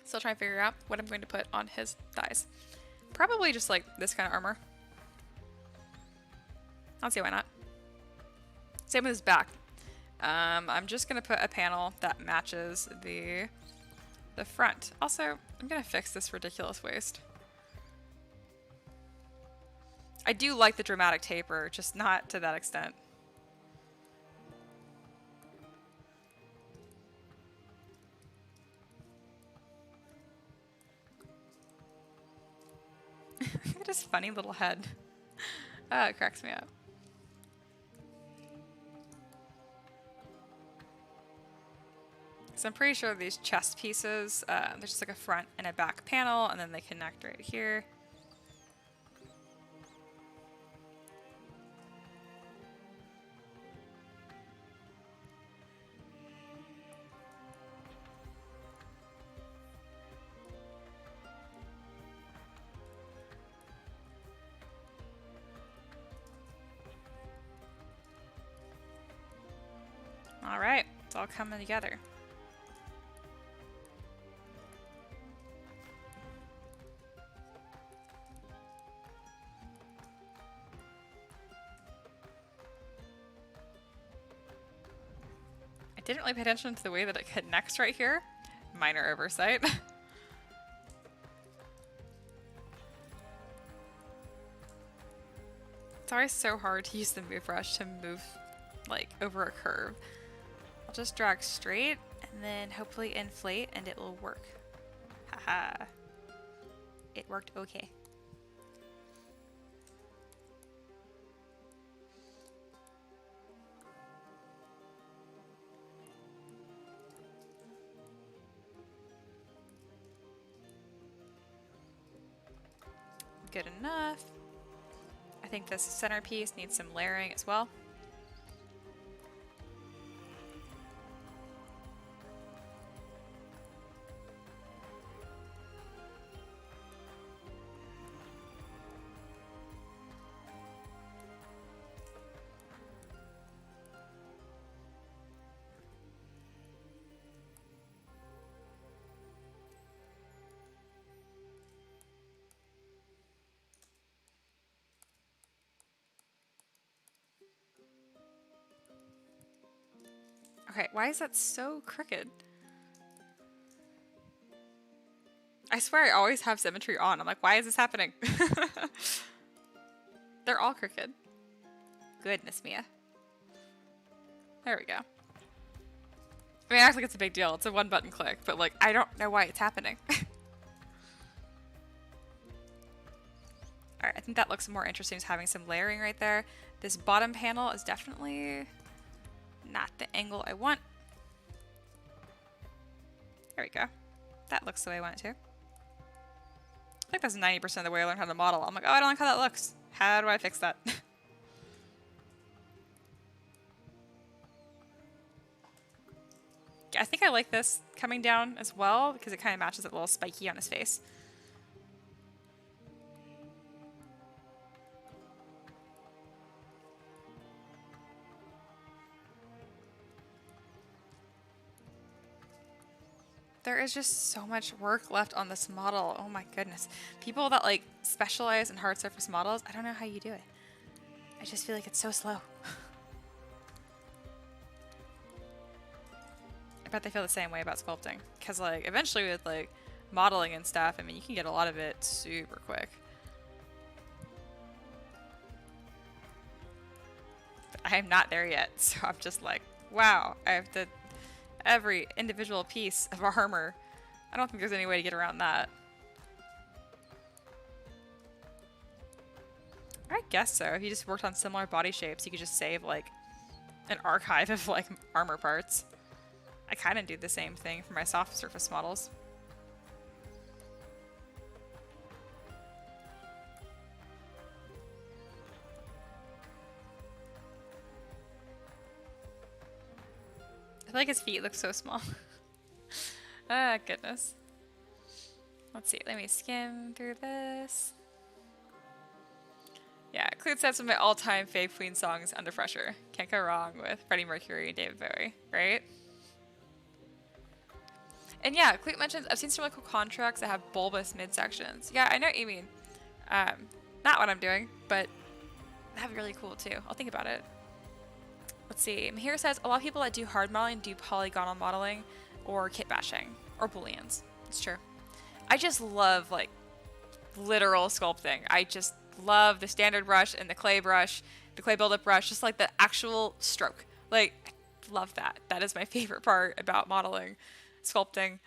Still trying to figure out what I'm going to put on his thighs. Probably just like this kind of armor. I'll see why not. Same with his back. I'm just gonna put a panel that matches the front. Also, I'm gonna fix this ridiculous waist. I do like the dramatic taper, just not to that extent. Just funny little head. It cracks me up. So I'm pretty sure these chest pieces, there's just like a front and a back panel, and then they connect right here. All right, it's all coming together. I didn't really pay attention to the way that it connects right here. Minor oversight. It's always so hard to use the move brush to move like over a curve. I'll just drag straight and then hopefully inflate and it will work. Haha. It worked okay. Good enough. I think this centerpiece needs some layering as well. Okay, why is that so crooked? I swear I always have symmetry on. I'm like, why is this happening? They're all crooked. Goodness Mia. There we go. I mean, it acts like it's a big deal. It's a one button click, but like, I don't know why it's happening. Alright, I think that looks more interesting as having some layering right there. This bottom panel is definitely not the angle I want. There we go. That looks the way I want it to. I think that's 90% of the way I learned how to model. I'm like, oh, I don't like how that looks. How do I fix that? Yeah, I think I like this coming down as well because it kind of matches that little spiky on his face. There is just so much work left on this model. Oh my goodness. People that like specialize in hard surface models, I don't know how you do it. I just feel like it's so slow. I bet they feel the same way about sculpting. Because like eventually with like modeling and stuff, I mean you can get a lot of it super quick. But I am not there yet, so I'm just like, wow, I have to every individual piece of armor. I don't think there's any way to get around that. I guess so. If you just worked on similar body shapes, you could just save like an archive of like armor parts. I kind of do the same thing for my soft surface models. I feel like his feet look so small. Ah, goodness. Let's see, let me skim through this. Yeah, Clute said some of my all-time fave Queen songs, Under Pressure. Can't go wrong with Freddie Mercury and David Bowie, right? And yeah, Clute mentions, I've seen some really cool contracts that have bulbous midsections. Yeah, I know what you mean. Not what I'm doing, but that'd be really cool too. I'll think about it. Let's see. Mahir says, a lot of people that do hard modeling do polygonal modeling or kit bashing or booleans. It's true. I just love like literal sculpting. I just love the standard brush and the clay buildup brush, just like the actual stroke. Like, I love that. That is my favorite part about modeling, sculpting.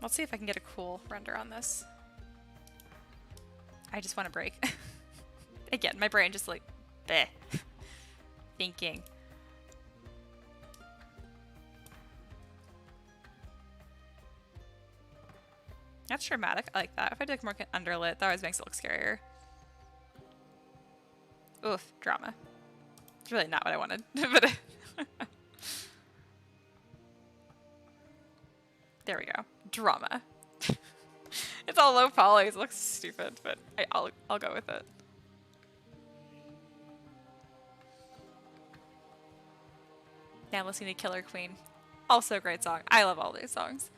Let's see if I can get a cool render on this. I just want to break. Again, my brain just like, bleh. Thinking. That's dramatic. I like that. If I did more underlit, that always makes it look scarier. Oof, drama. It's really not what I wanted. But there we go. Drama. It's all low polys. It looks stupid, but I'll go with it. Now listening to Killer Queen. Also a great song. I love all these songs.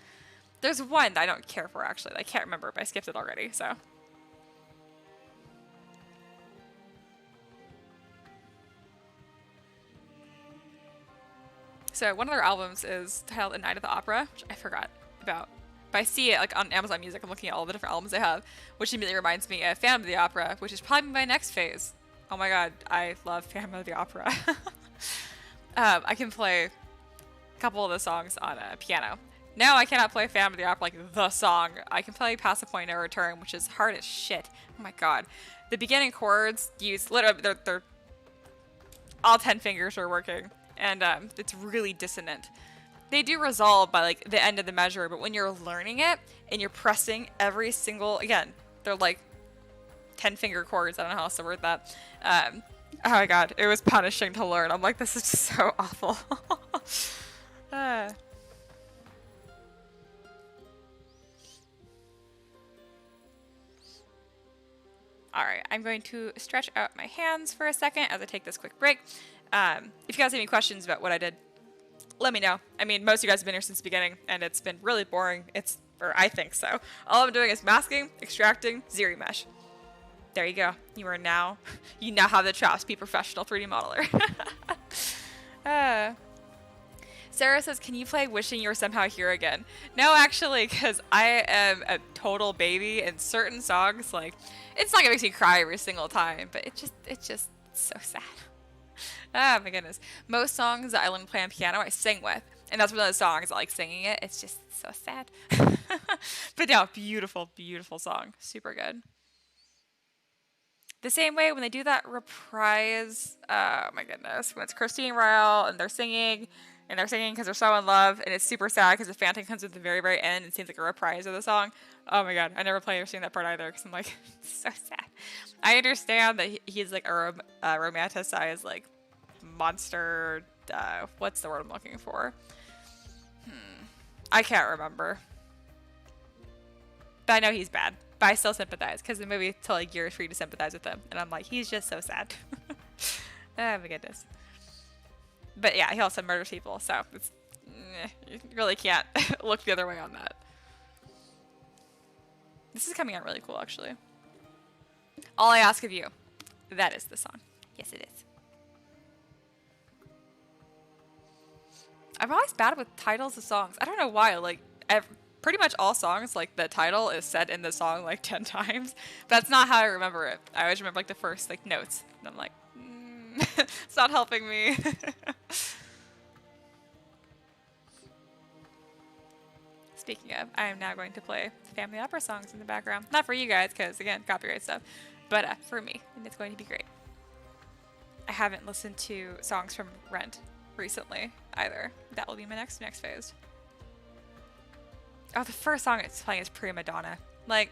There's one that I don't care for, actually. I can't remember, but I skipped it already, so. So one of their albums is titled A Night at the Opera, which I forgot about. But I see it like on Amazon Music. I'm looking at all the different albums they have, which immediately reminds me of Phantom of the Opera, which is probably my next phase. Oh my god, I love Phantom of the Opera. I can play a couple of the songs on a piano. No, I cannot play Phantom of the Opera like the song. I can play Past the Point of No Return, which is hard as shit. Oh my god. The beginning chords use literally they're all 10 fingers are working, and it's really dissonant. They do resolve by like the end of the measure, but when you're learning it and you're pressing every single, again, they're like 10 finger chords. I don't know how else to word that. Oh my god, it was punishing to learn. I'm like, this is just so awful. Alright, I'm going to stretch out my hands for a second as I take this quick break. If you guys have any questions about what I did, let me know. I mean, most of you guys have been here since the beginning, and it's been really boring. Or I think so. All I'm doing is masking, extracting, zero mesh. There you go. You now have the chops. Be professional 3D modeler. Sarah says, can you play Wishing You Were Somehow Here Again? No, actually, because I am a total baby in certain songs. Like, it's not gonna make me cry every single time, but it's just so sad. Oh my goodness. Most songs that I learn to play on piano, I sing with. And that's one of those songs I like singing it. It's just so sad. But no, beautiful, beautiful song. Super good. The same way when they do that reprise, oh my goodness, when it's Christine Ryle and they're singing because they're so in love, and it's super sad because the Phantom comes at the very, very end and seems like a reprise of the song. Oh my god, I never played or seen that part either because I'm like, it's so sad. I understand that he's like a romanticized like monster, what's the word I'm looking for? I can't remember. But I know he's bad. But I still sympathize because the movie totally gears for you to sympathize with him. And I'm like, he's just so sad. Oh my goodness. But yeah, he also murders people, so it's, you really can't look the other way on that. This is coming out really cool, actually. All I ask of you, that is the song. Yes, it is. I'm always bad with titles of songs. I don't know why. Like, pretty much all songs, like the title is said in the song like 10 times. That's not how I remember it. I always remember like the first like notes. And I'm like, it's not helping me. Speaking of, I am now going to play family opera songs in the background. Not for you guys, because again, copyright stuff, but for me, and it's going to be great. I haven't listened to songs from Rent recently either. That will be my next phase. Oh, the first song it's playing is Prima Donna. Like,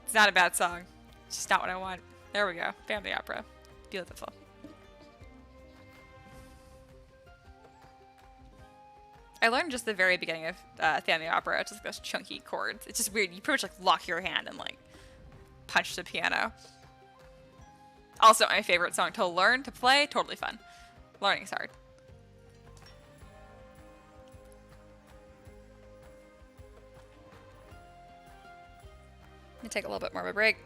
it's not a bad song. It's just not what I want. There we go. Family opera. Beautiful. I learned just the very beginning of family opera, just like those chunky chords. It's just weird. You pretty much like lock your hand and like punch the piano. Also, my favorite song to learn to play. Totally fun. Learning's hard. I'm gonna take a little bit more of a break,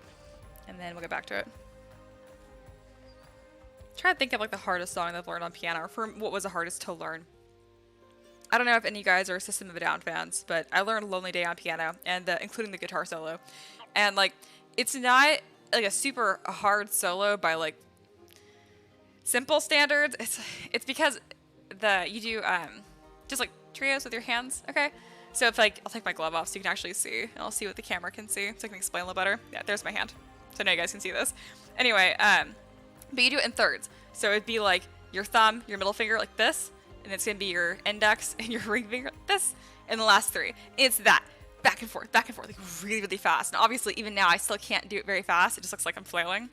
and then we'll get back to it. Try to think of like the hardest song I've learned on piano, or for what was the hardest to learn. I don't know if any of you guys are System of a Down fans, but I learned Lonely Day on piano, and including the guitar solo. And like, it's not like a super hard solo by like simple standards. It's because you do just like trios with your hands, okay? So if like, I'll take my glove off so you can actually see, and I'll see what the camera can see, so I can explain a little better. Yeah, there's my hand. So now you guys can see this. Anyway, but you do it in thirds. So it'd be like your thumb, your middle finger like this, and it's gonna be your index and your ring finger like this, and the last three. It's that. Back and forth, like really, really fast. And obviously, even now, I still can't do it very fast. It just looks like I'm flailing.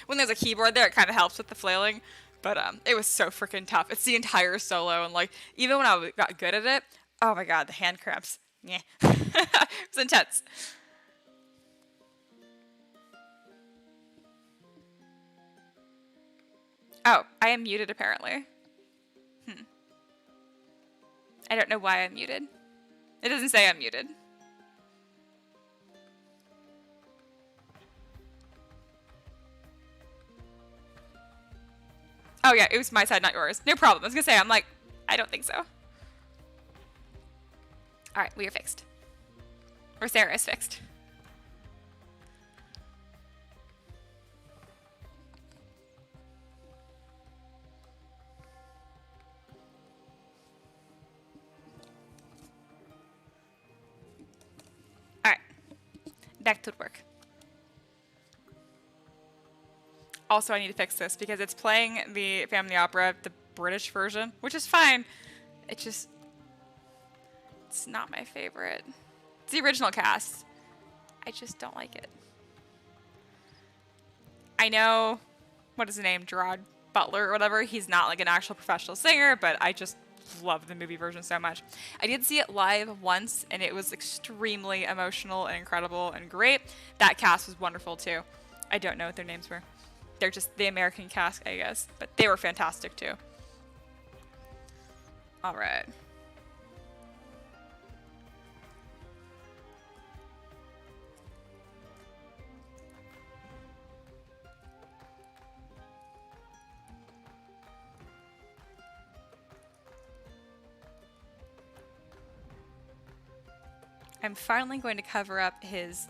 When there's a keyboard there, it kind of helps with the flailing. But it was so freaking tough. It's the entire solo, and like even when I got good at it, oh my god, the hand cramps. Yeah, it was intense. Oh, I am muted apparently. I don't know why I'm muted. It doesn't say I'm muted. Oh yeah, it was my side, not yours. No problem. I was gonna say, I'm like, I don't think so. Alright, we are fixed. Or Sarah is fixed. Alright. Back to work. Also, I need to fix this because it's playing the family opera, the British version, which is fine. It's not my favorite. It's the original cast. I just don't like it. I know, what is his name, Gerard Butler or whatever. He's not like an actual professional singer, but I just love the movie version so much. I did see it live once, and it was extremely emotional and incredible and great. That cast was wonderful too. I don't know what their names were. They're just the American cast, I guess. But they were fantastic, too. All right. I'm finally going to cover up his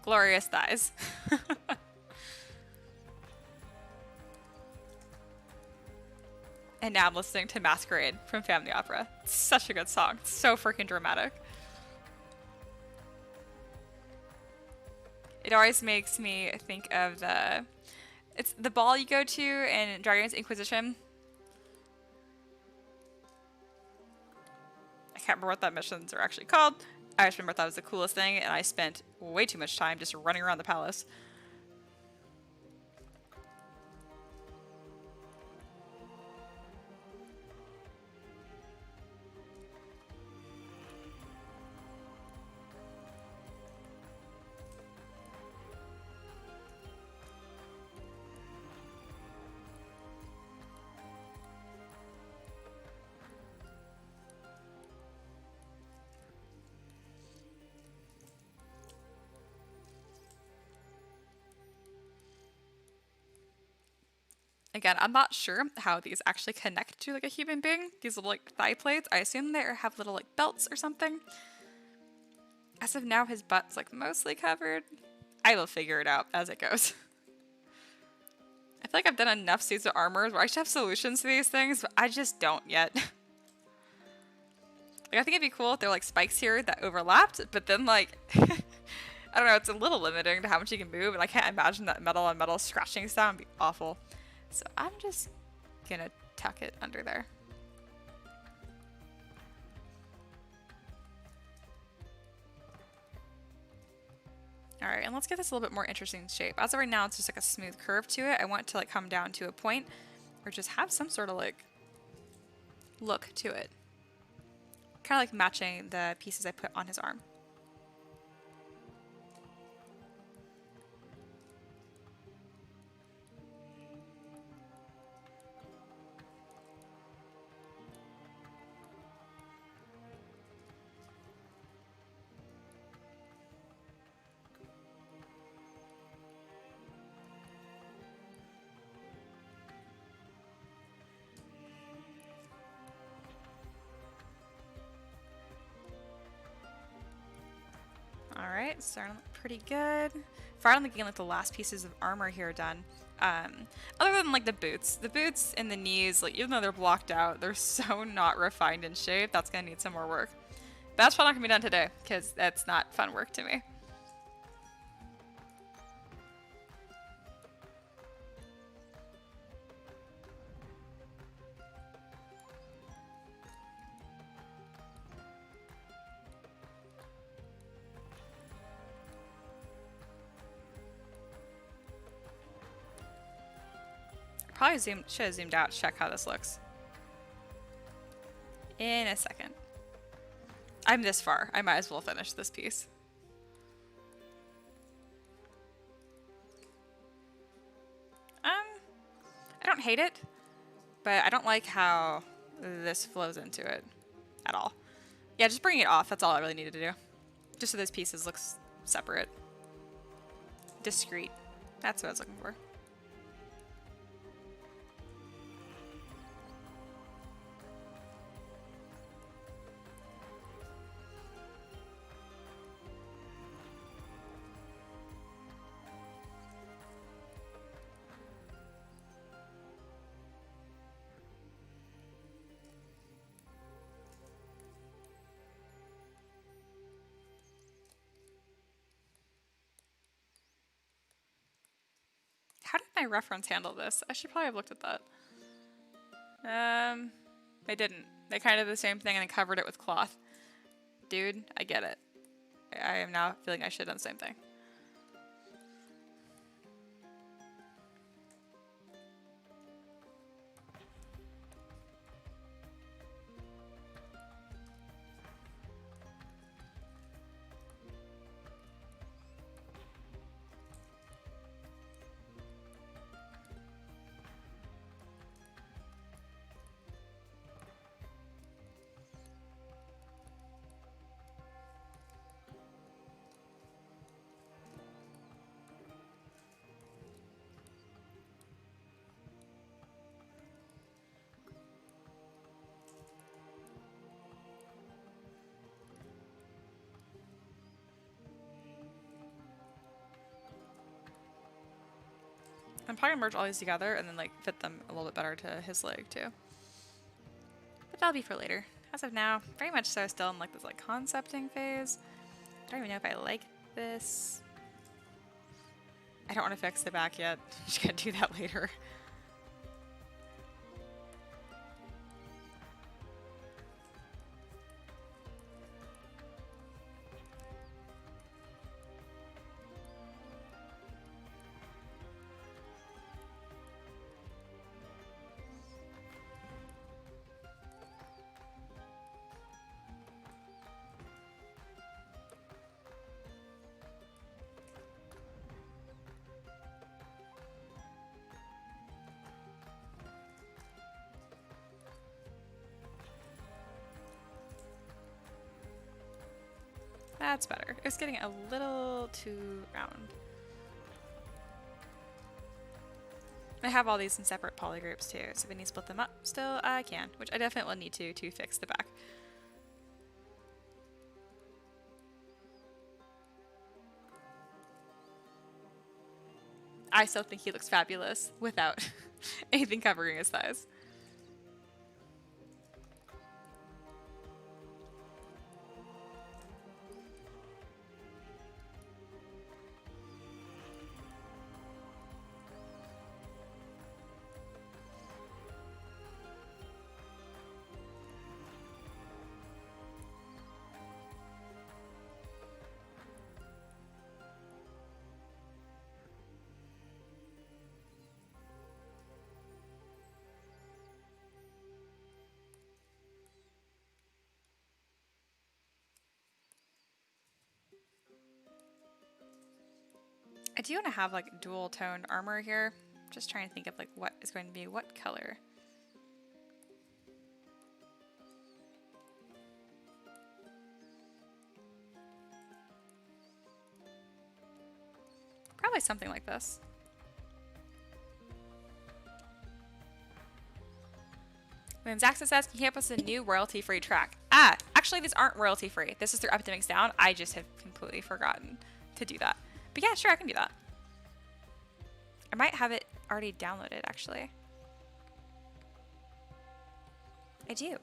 glorious thighs. And now I'm listening to Masquerade from Family Opera. It's such a good song. It's so freaking dramatic. It always makes me think of it's the ball you go to in Dragon's Inquisition. I can't remember what that missions are actually called. I just remember that was the coolest thing, and I spent way too much time just running around the palace. Again, I'm not sure how these actually connect to like a human being. These little like thigh plates. I assume they have little like belts or something. As of now, his butt's like mostly covered. I will figure it out as it goes. I feel like I've done enough suits of armor where I should have solutions to these things, but I just don't yet. Like, I think it'd be cool if there were like spikes here that overlapped, but then like, I don't know, it's a little limiting to how much you can move, and I can't imagine that metal on metal scratching sound would be awful. So I'm just gonna tuck it under there. Alright, and let's get this a little bit more interesting shape. As of right now, it's just like a smooth curve to it. I want it to like come down to a point or just have some sort of like look to it. Kind of like matching the pieces I put on his arm. Alright, starting to look pretty good. Finally getting like the last pieces of armor here done. Other than like the boots. The boots and the knees, like even though they're blocked out, they're so not refined in shape. That's gonna need some more work. But that's probably not gonna be done today, because that's not fun work to me. Probably should have zoomed out to check how this looks. In a second. I'm this far. I might as well finish this piece. I don't hate it, but I don't like how this flows into it at all. Yeah, just bring it off. That's all I really needed to do. Just so those pieces look separate. Discreet. That's what I was looking for. How did my reference handle this? I should probably have looked at that. They didn't. They kind of did the same thing and then covered it with cloth. Dude, I get it. I am now feeling I should have done the same thing. I'm probably gonna merge all these together and then like fit them a little bit better to his leg too. But that'll be for later. As of now, very much so still in like this like concepting phase. I don't even know if I like this. I don't want to fix the back yet. I'm just gonna do that later. That's better. It's getting a little too round. I have all these in separate poly groups too, so if I need to split them up still, I can, which I definitely will need to fix the back. I still think he looks fabulous without anything covering his thighs. I do want to have like dual toned armor here. Just trying to think of like what is going to be what color. Probably something like this. Then Zaxa says, can you help us a new royalty-free track? Ah, actually these aren't royalty-free. This is through Epidemics Down. I just have completely forgotten to do that. But yeah, sure, I can do that. I might have it already downloaded, actually. I do.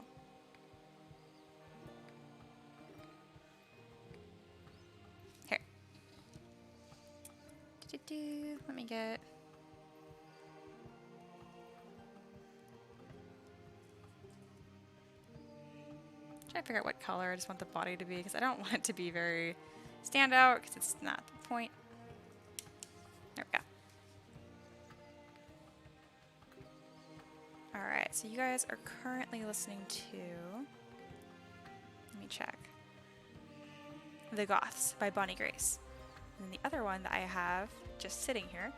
Here. Let me get... Trying to figure out what color I just want the body to be, because I don't want it to be very standout, because it's not the point. There we go. Alright, so you guys are currently listening to... Let me check. The Goths by Bonnie Grace. And then the other one that I have just sitting here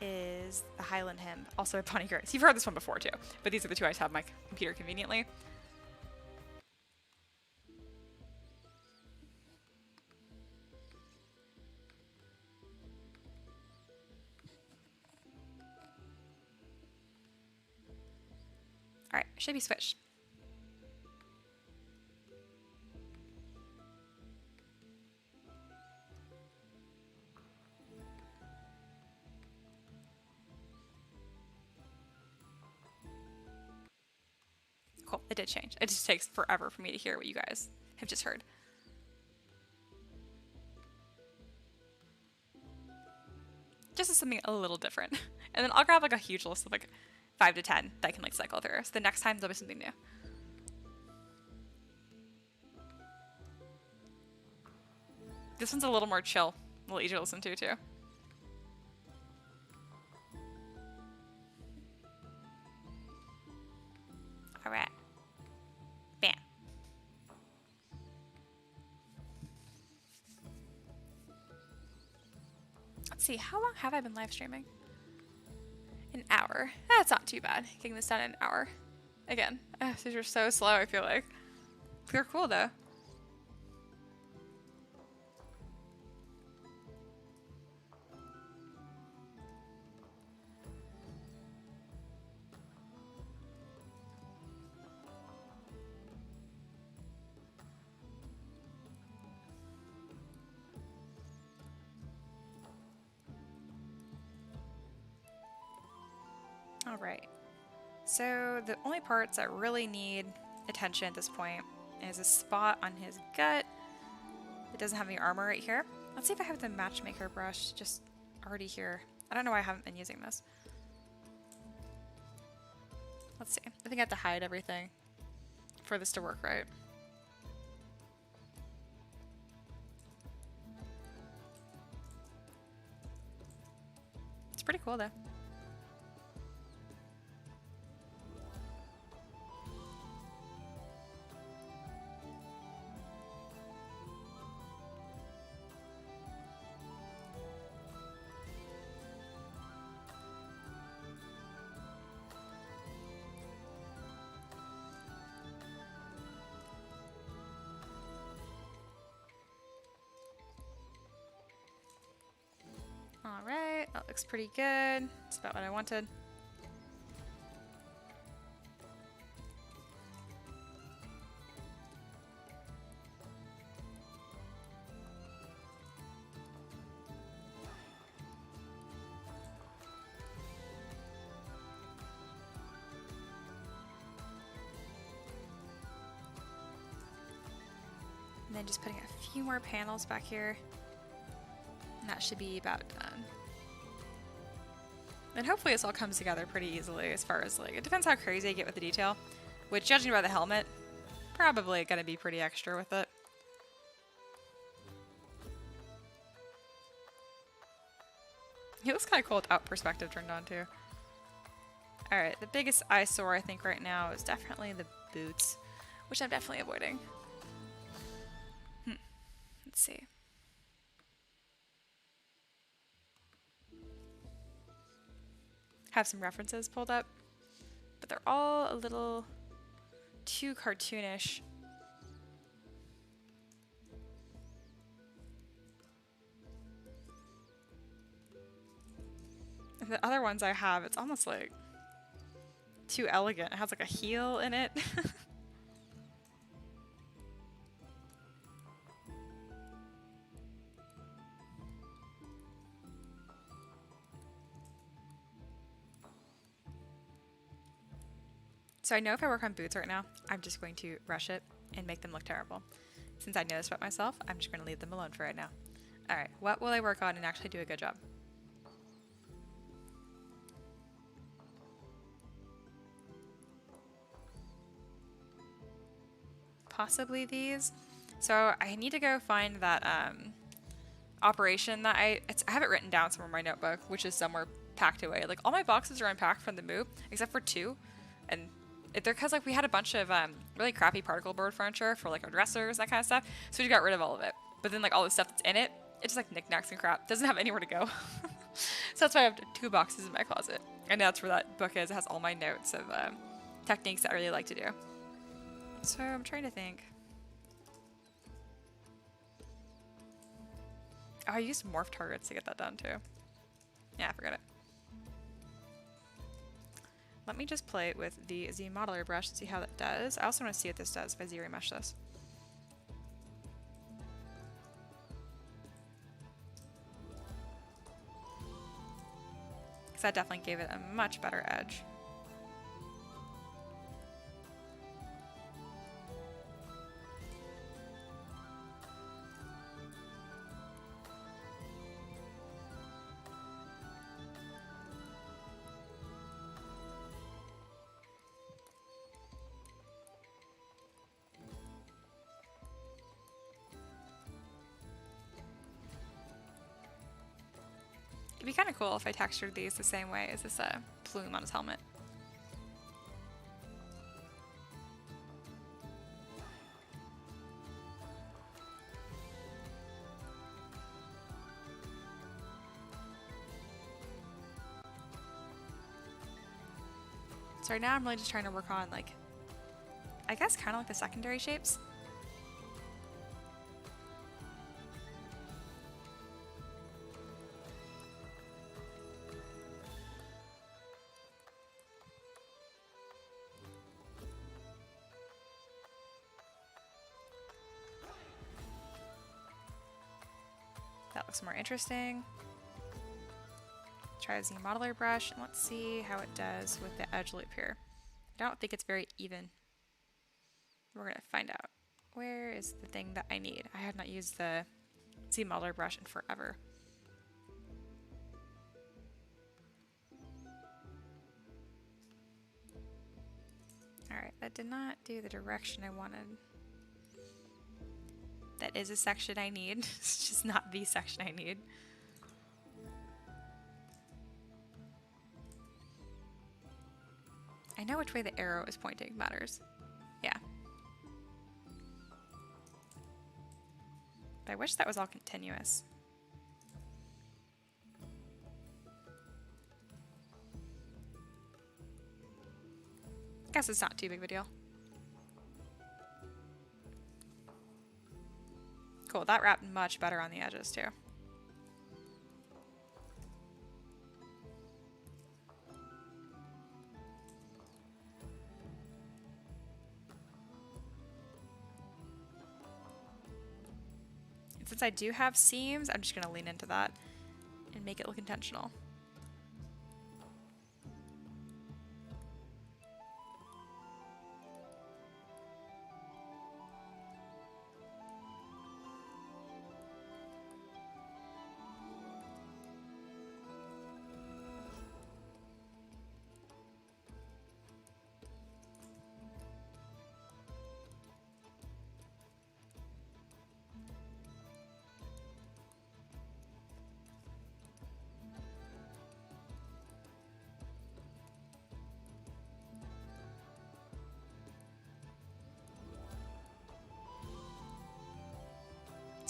is the Highland Hymn, also by Bonnie Grace. You've heard this one before too, but these are the two I just have on my computer conveniently. Alright, should be switched. Cool, it did change. It just takes forever for me to hear what you guys have just heard. Just as something a little different. And then I'll grab like a huge list of like 5 to 10 that I can like cycle through. So the next time there'll be something new. This one's a little more chill, a little easier to listen to too. Alright. Bam. Let's see, how long have I been live streaming? An hour. That's not too bad. Getting this done in an hour. Again, these are so slow, I feel like. They're cool though. Alright, so the only parts that really need attention at this point is a spot on his gut. It doesn't have any armor right here. Let's see if I have the matchmaker brush just already here. I don't know why I haven't been using this. Let's see. I think I have to hide everything for this to work right. It's pretty cool though. Alright, that looks pretty good. That's about what I wanted. And then just putting a few more panels back here. And that should be about done. And hopefully this all comes together pretty easily as far as, like, it depends how crazy you get with the detail. Which, judging by the helmet, probably going to be pretty extra with it. It looks kind of cool without perspective turned on too. Alright, the biggest eyesore I think right now is definitely the boots, which I'm definitely avoiding. Let's see. Have some references pulled up, but they're all a little too cartoonish. And the other ones I have, it's almost like too elegant. It has like a heel in it. So I know if I work on boots right now, I'm just going to rush it and make them look terrible. Since I know this about myself, I'm just going to leave them alone for right now. Alright, what will I work on and actually do a good job? Possibly these. So I need to go find that operation that I have it written down somewhere in my notebook, which is somewhere packed away. Like all my boxes are unpacked from the move, except for 2. And they're because like we had a bunch of really crappy particle board furniture for like our dressers, that kind of stuff. So we got rid of all of it. But then like all the stuff that's in it, it's just like knickknacks and crap. Doesn't have anywhere to go. So that's why I have 2 boxes in my closet. And that's where that book is. It has all my notes of techniques that I really like to do. So I'm trying to think. Oh, I used morph targets to get that done too. Yeah, forget it. Let me just play with the Z modeler brush to see how that does. I also want to see what this does if I Z remesh this. Because that definitely gave it a much better edge. It'd be kind of cool if I textured these the same way as this plume on his helmet. So right now I'm really just trying to work on, like, I guess kind of like the secondary shapes. That looks more interesting. Try the Z modeler brush and let's see how it does with the edge loop here. I don't think it's very even. We're gonna find out. Where is the thing that I need? I have not used the Z modeler brush in forever. Alright, that did not do the direction I wanted. That is a section I need. It's just not the section I need. I know which way the arrow is pointing matters. Yeah. But I wish that was all continuous. Guess it's not too big of a deal. Cool, that wrapped much better on the edges too. And since I do have seams, I'm just going to lean into that and make it look intentional.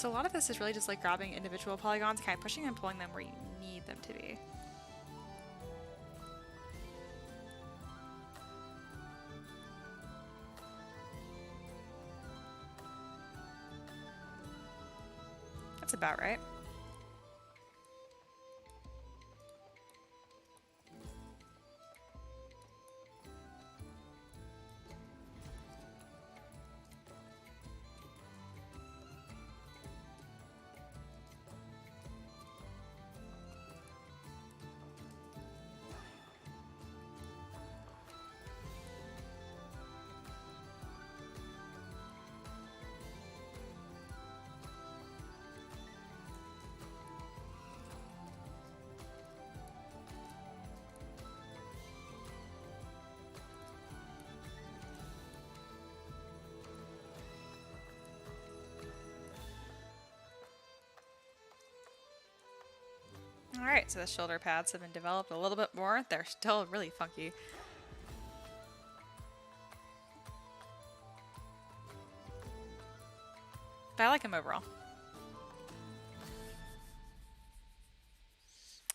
So a lot of this is really just like grabbing individual polygons, kind of pushing and pulling them where you need them to be. That's about right. Alright, so the shoulder pads have been developed a little bit more. They're still really funky. But I like them overall.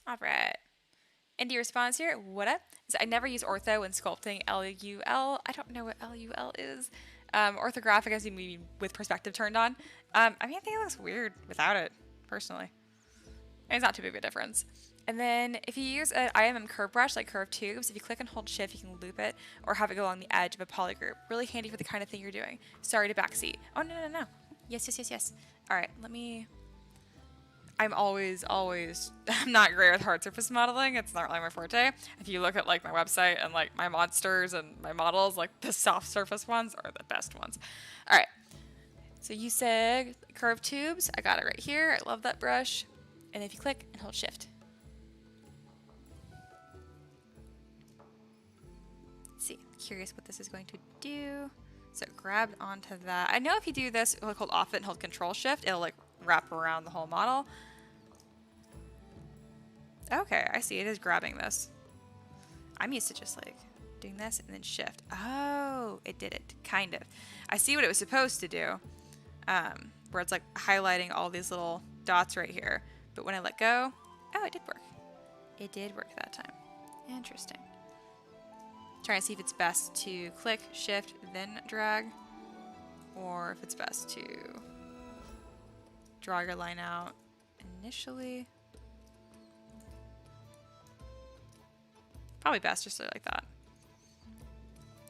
Alright. Indie response here. What up? I never use ortho when sculpting LUL. I don't know what LUL is. Orthographic as you mean with perspective turned on. I mean, I think it looks weird without it, personally. It's not too big of a difference. And then if you use an IMM curve brush, like curved tubes, if you click and hold shift, you can loop it or have it go along the edge of a poly group. Really handy for the kind of thing you're doing. Sorry to backseat. Oh, no, no, no. Yes. All right, let me... I'm I'm not great with hard surface modeling. It's not really my forte. If you look at like my website and like my monsters and my models, like the soft surface ones are the best ones. All right. So you said curved tubes. I got it right here. I love that brush. And if you click and hold shift. Let's see, curious what this is going to do. So grab onto that. I know if you do this, it'll hold off it and hold control shift, it'll like wrap around the whole model. Okay, I see, it is grabbing this. I'm used to just like doing this and then shift. Oh, it did it, kind of. I see what it was supposed to do, where it's like highlighting all these little dots right here. But when I let go, oh, it did work. It did work that time. Interesting. Trying to see if it's best to click, shift, then drag, or if it's best to draw your line out initially. Probably best just like that.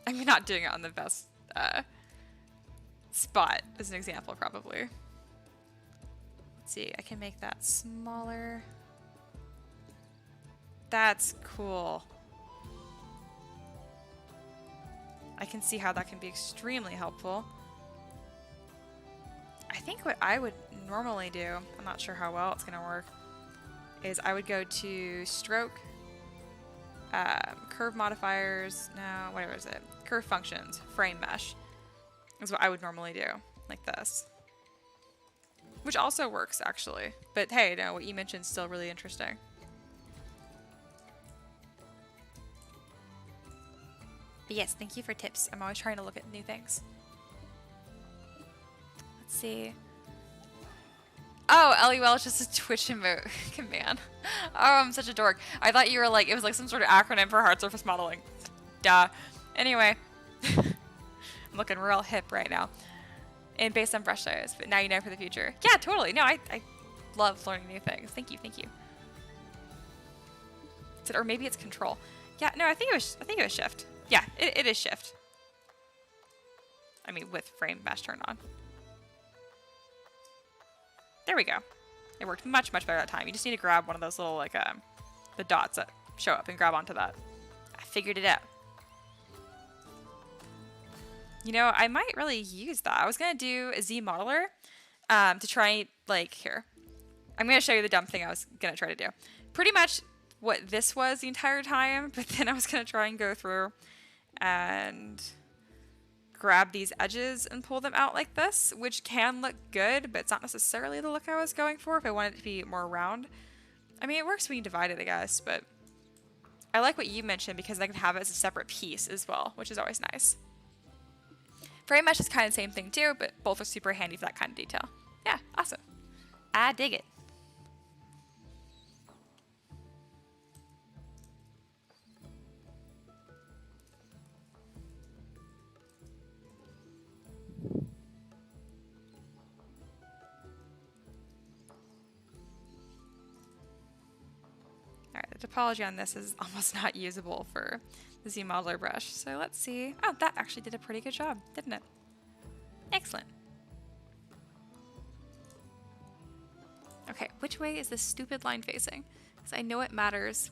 I'm not doing it on the best spot as an example, probably. See, I can make that smaller. That's cool. I can see how that can be extremely helpful. I think what I would normally do, I'm not sure how well it's gonna work, is I would go to stroke, curve modifiers, no, whatever is it? Curve functions, frame mesh, is what I would normally do, like this. Which also works, actually. But hey, no, what you mentioned is still really interesting. But yes, thank you for tips. I'm always trying to look at new things. Let's see. Oh, LUL is just a Twitch emote command. Oh, I'm such a dork. I thought you were like, it was like some sort of acronym for hard surface modeling. Duh. Anyway. I'm looking real hip right now. And based on brush size, but now you know for the future. Yeah, totally. No, I love learning new things. Thank you. Or maybe it's control. Yeah, no, I think it was shift. Yeah, it is shift. I mean, with frame mesh turned on. There we go. It worked much better that time. You just need to grab one of those little like the dots that show up and grab onto that. I figured it out. You know, I might really use that. I was going to do a Z modeler to try, like, here. I'm going to show you the dumb thing I was going to try to do. Pretty much what this was the entire time, but then I was going to try and go through and grab these edges and pull them out like this, which can look good, but it's not necessarily the look I was going for if I wanted it to be more round. I mean, it works when you divide it, I guess, but I like what you mentioned because I can have it as a separate piece as well, which is always nice. Frame mesh is kind of the same thing too, but both are super handy for that kind of detail. Yeah, awesome. I dig it. Alright, the topology on this is almost not usable for the Z modeler brush. So let's see. Oh, that actually did a pretty good job, didn't it? Excellent. Okay, which way is this stupid line facing? Because I know it matters.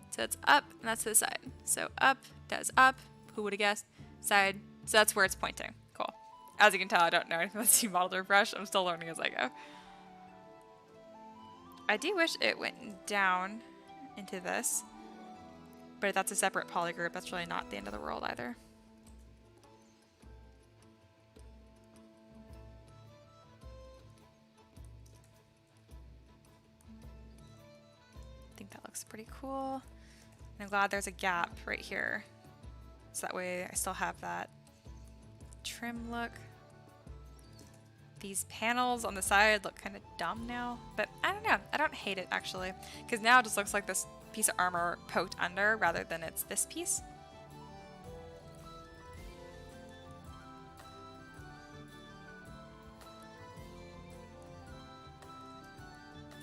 So it's up, and that's to the side. So up does up. Who would have guessed? Side. So that's where it's pointing. Cool. As you can tell, I don't know anything about Z modeler brush. I'm still learning as I go. I do wish it went down into this. But if that's a separate poly group, that's really not the end of the world either. I think that looks pretty cool. And I'm glad there's a gap right here. So that way I still have that trim look. These panels on the side look kind of dumb now, but I don't know. I don't hate it actually, because now it just looks like this piece of armor poked under rather than it's this piece.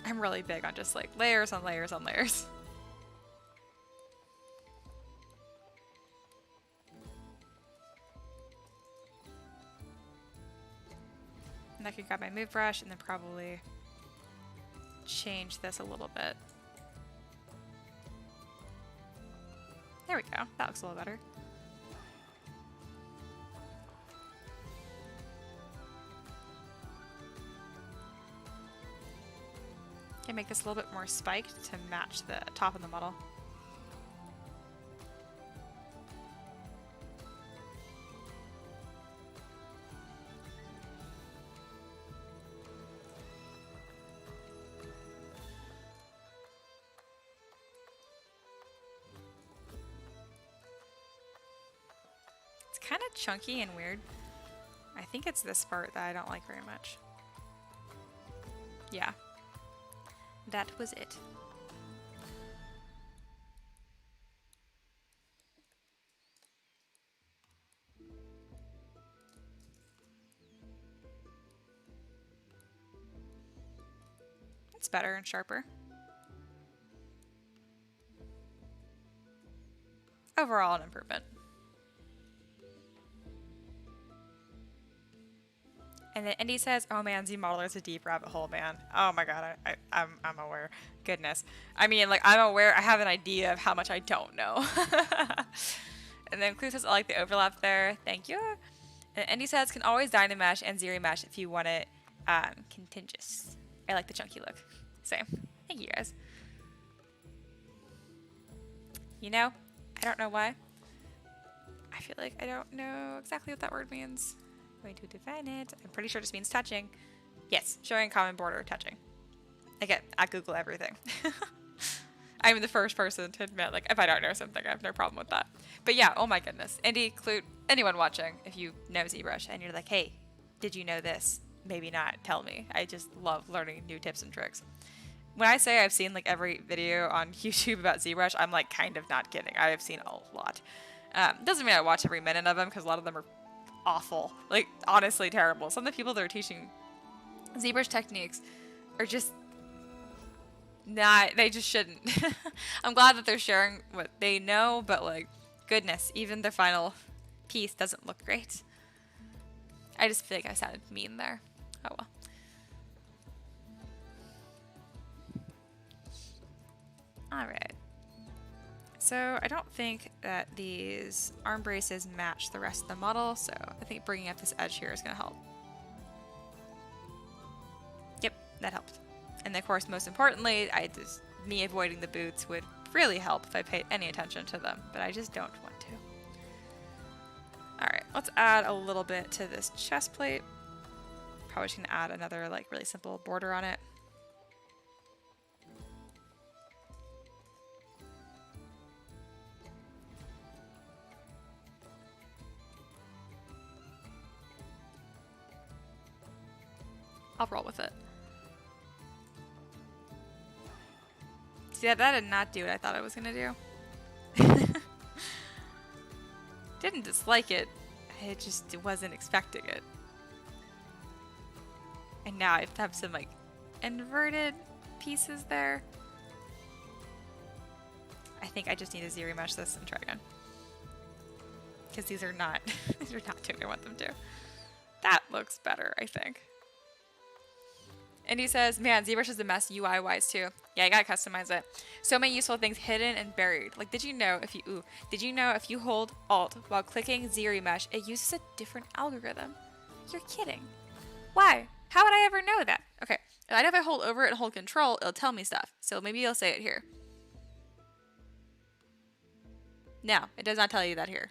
I'm really big on just like layers on layers on layers. And I can grab my move brush and then probably change this a little bit. There we go. That looks a little better. Can make this a little bit more spiked to match the top of the model. It's kind of chunky and weird. I think it's this part that I don't like very much. Yeah. That was it. It's better and sharper. Overall, an improvement. And then Indy says, "Oh man, Z modeler is a deep rabbit hole, man." Oh my god, I'm aware. Goodness, I mean, like I'm aware. I have an idea of how much I don't know. And then Clue says, "I like the overlap there. Thank you." And Indy says, "Can always Dynamesh and ZRemesh if you want it contiguous." I like the chunky look. Same. Thank you guys. You know, I don't know why. I feel like I don't know exactly what that word means. Going to define it. I'm pretty sure it just means touching. Yes, showing common border touching. Again, I Google everything. I'm the first person to admit, like, if I don't know something, I have no problem with that. But yeah, oh my goodness. Indy, Clute, anyone watching, if you know ZBrush and you're like, hey, did you know this? Maybe not, tell me. I just love learning new tips and tricks. When I say I've seen like every video on YouTube about ZBrush, I'm like kind of not kidding. I have seen a lot. Doesn't mean I watch every minute of them because a lot of them are awful, like honestly terrible. Some of the people that are teaching ZBrush techniques are just not, they just shouldn't. I'm glad that they're sharing what they know, but like goodness, even their final piece doesn't look great. I just feel like I sounded mean there. Oh well. Alright. So I don't think that these arm braces match the rest of the model, so I think bringing up this edge here is going to help. Yep, that helped. And of course, most importantly, me avoiding the boots would really help if I paid any attention to them, but I just don't want to. Alright, let's add a little bit to this chest plate. Probably just going to add another like really simple border on it. I'll roll with it. See, that did not do what I thought I was gonna do. Didn't dislike it. I just wasn't expecting it. And now I have to have some like inverted pieces there. I think I just need to zero mesh this and try again. Because these are not these are not doing what I want them to. That looks better, I think. And he says, man, ZBrush is a mess UI-wise too. Yeah, I gotta customize it. So many useful things hidden and buried. Like, did you know if you hold Alt while clicking Zero Mesh, it uses a different algorithm? You're kidding. Why? How would I ever know that? Okay, I know if I hold over it and hold Control, it'll tell me stuff. So maybe it'll say it here. No, it does not tell you that here.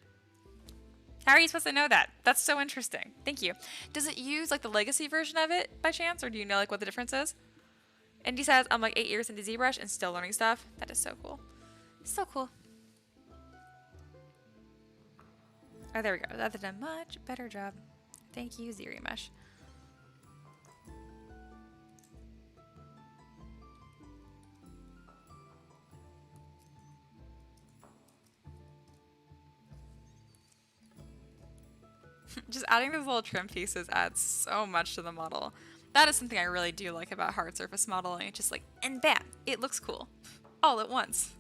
How are you supposed to know that? That's so interesting. Thank you. Does it use like the legacy version of it by chance? Or do you know like what the difference is? And he says, I'm like 8 years into ZBrush and still learning stuff. That is so cool. So cool. Oh, there we go. That did a much better job. Thank you, Zero Mesh. Just adding those little trim pieces adds so much to the model. That is something I really do like about hard surface modeling. Just like, and bam, it looks cool. All at once.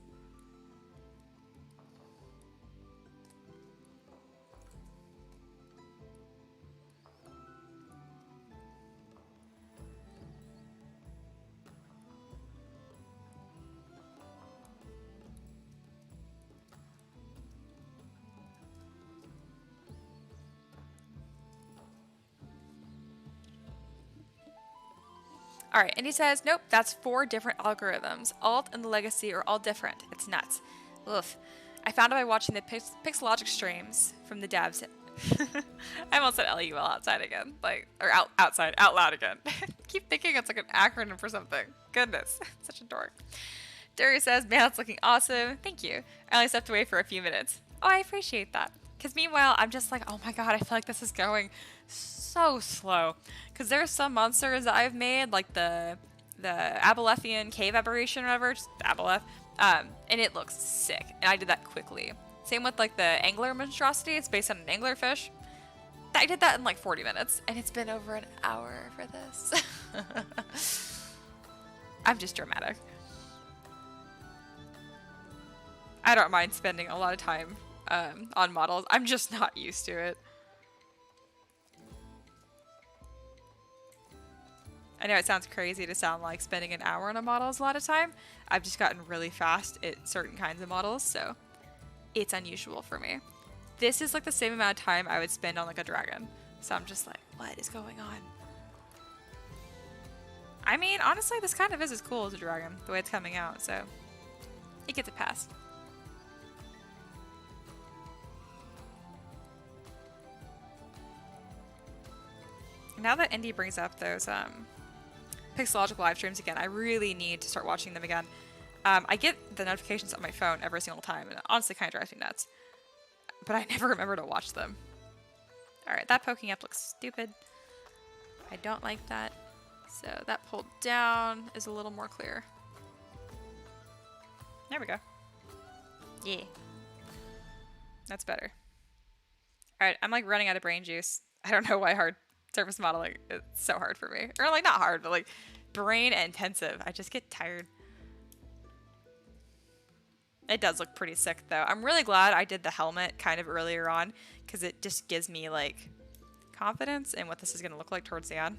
All right, and he says, nope, that's 4 different algorithms. Alt and the legacy are all different. It's nuts. Oof. I found it by watching the Pixelogic streams from the devs. I almost said LUL outside again, like, or out loud again. Keep thinking it's like an acronym for something. Goodness, such a dork. Darius says, man, it's looking awesome. Thank you. I only stepped away for a few minutes. Oh, I appreciate that. Because meanwhile, I'm just like, oh my god, I feel like this is going so slow. Because there's some monsters that I've made, like the Abelethian cave aberration or whatever, just Aboleth, and it looks sick. And I did that quickly. Same with like the angler monstrosity. It's based on an anglerfish. I did that in like 40 minutes, and it's been over an hour for this. I'm just dramatic. I don't mind spending a lot of time on models. I'm just not used to it. I know it sounds crazy to sound like spending an hour on a model is a lot of time. I've just gotten really fast at certain kinds of models, so it's unusual for me. This is like the same amount of time I would spend on like a dragon. So I'm just like, what is going on? I mean, honestly, this kind of is as cool as a dragon, the way it's coming out, so it gets a pass. Now that Indy brings up those Pixelogic live streams again, I really need to start watching them again. I get the notifications on my phone every single time, and it honestly kind of drives me nuts. But I never remember to watch them. Alright, that poking up looks stupid. I don't like that. So that pulled down is a little more clear. There we go. Yeah. That's better. Alright, I'm like running out of brain juice. I don't know why hard surface modeling is so hard for me. Or like not hard, but like brain intensive. I just get tired. It does look pretty sick though. I'm really glad I did the helmet kind of earlier on because it just gives me like confidence in what this is going to look like towards the end.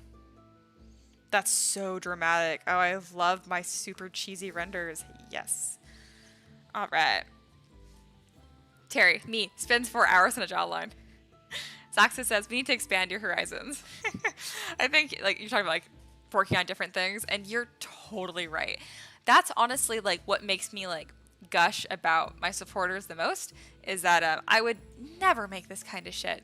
That's so dramatic. Oh, I love my super cheesy renders. Yes. All right. Terry, me, spends 4 hours on a jawline. Saxa says, we need to expand your horizons. I think like you're talking about like working on different things, and you're totally right. That's honestly like what makes me like gush about my supporters the most is that I would never make this kind of shit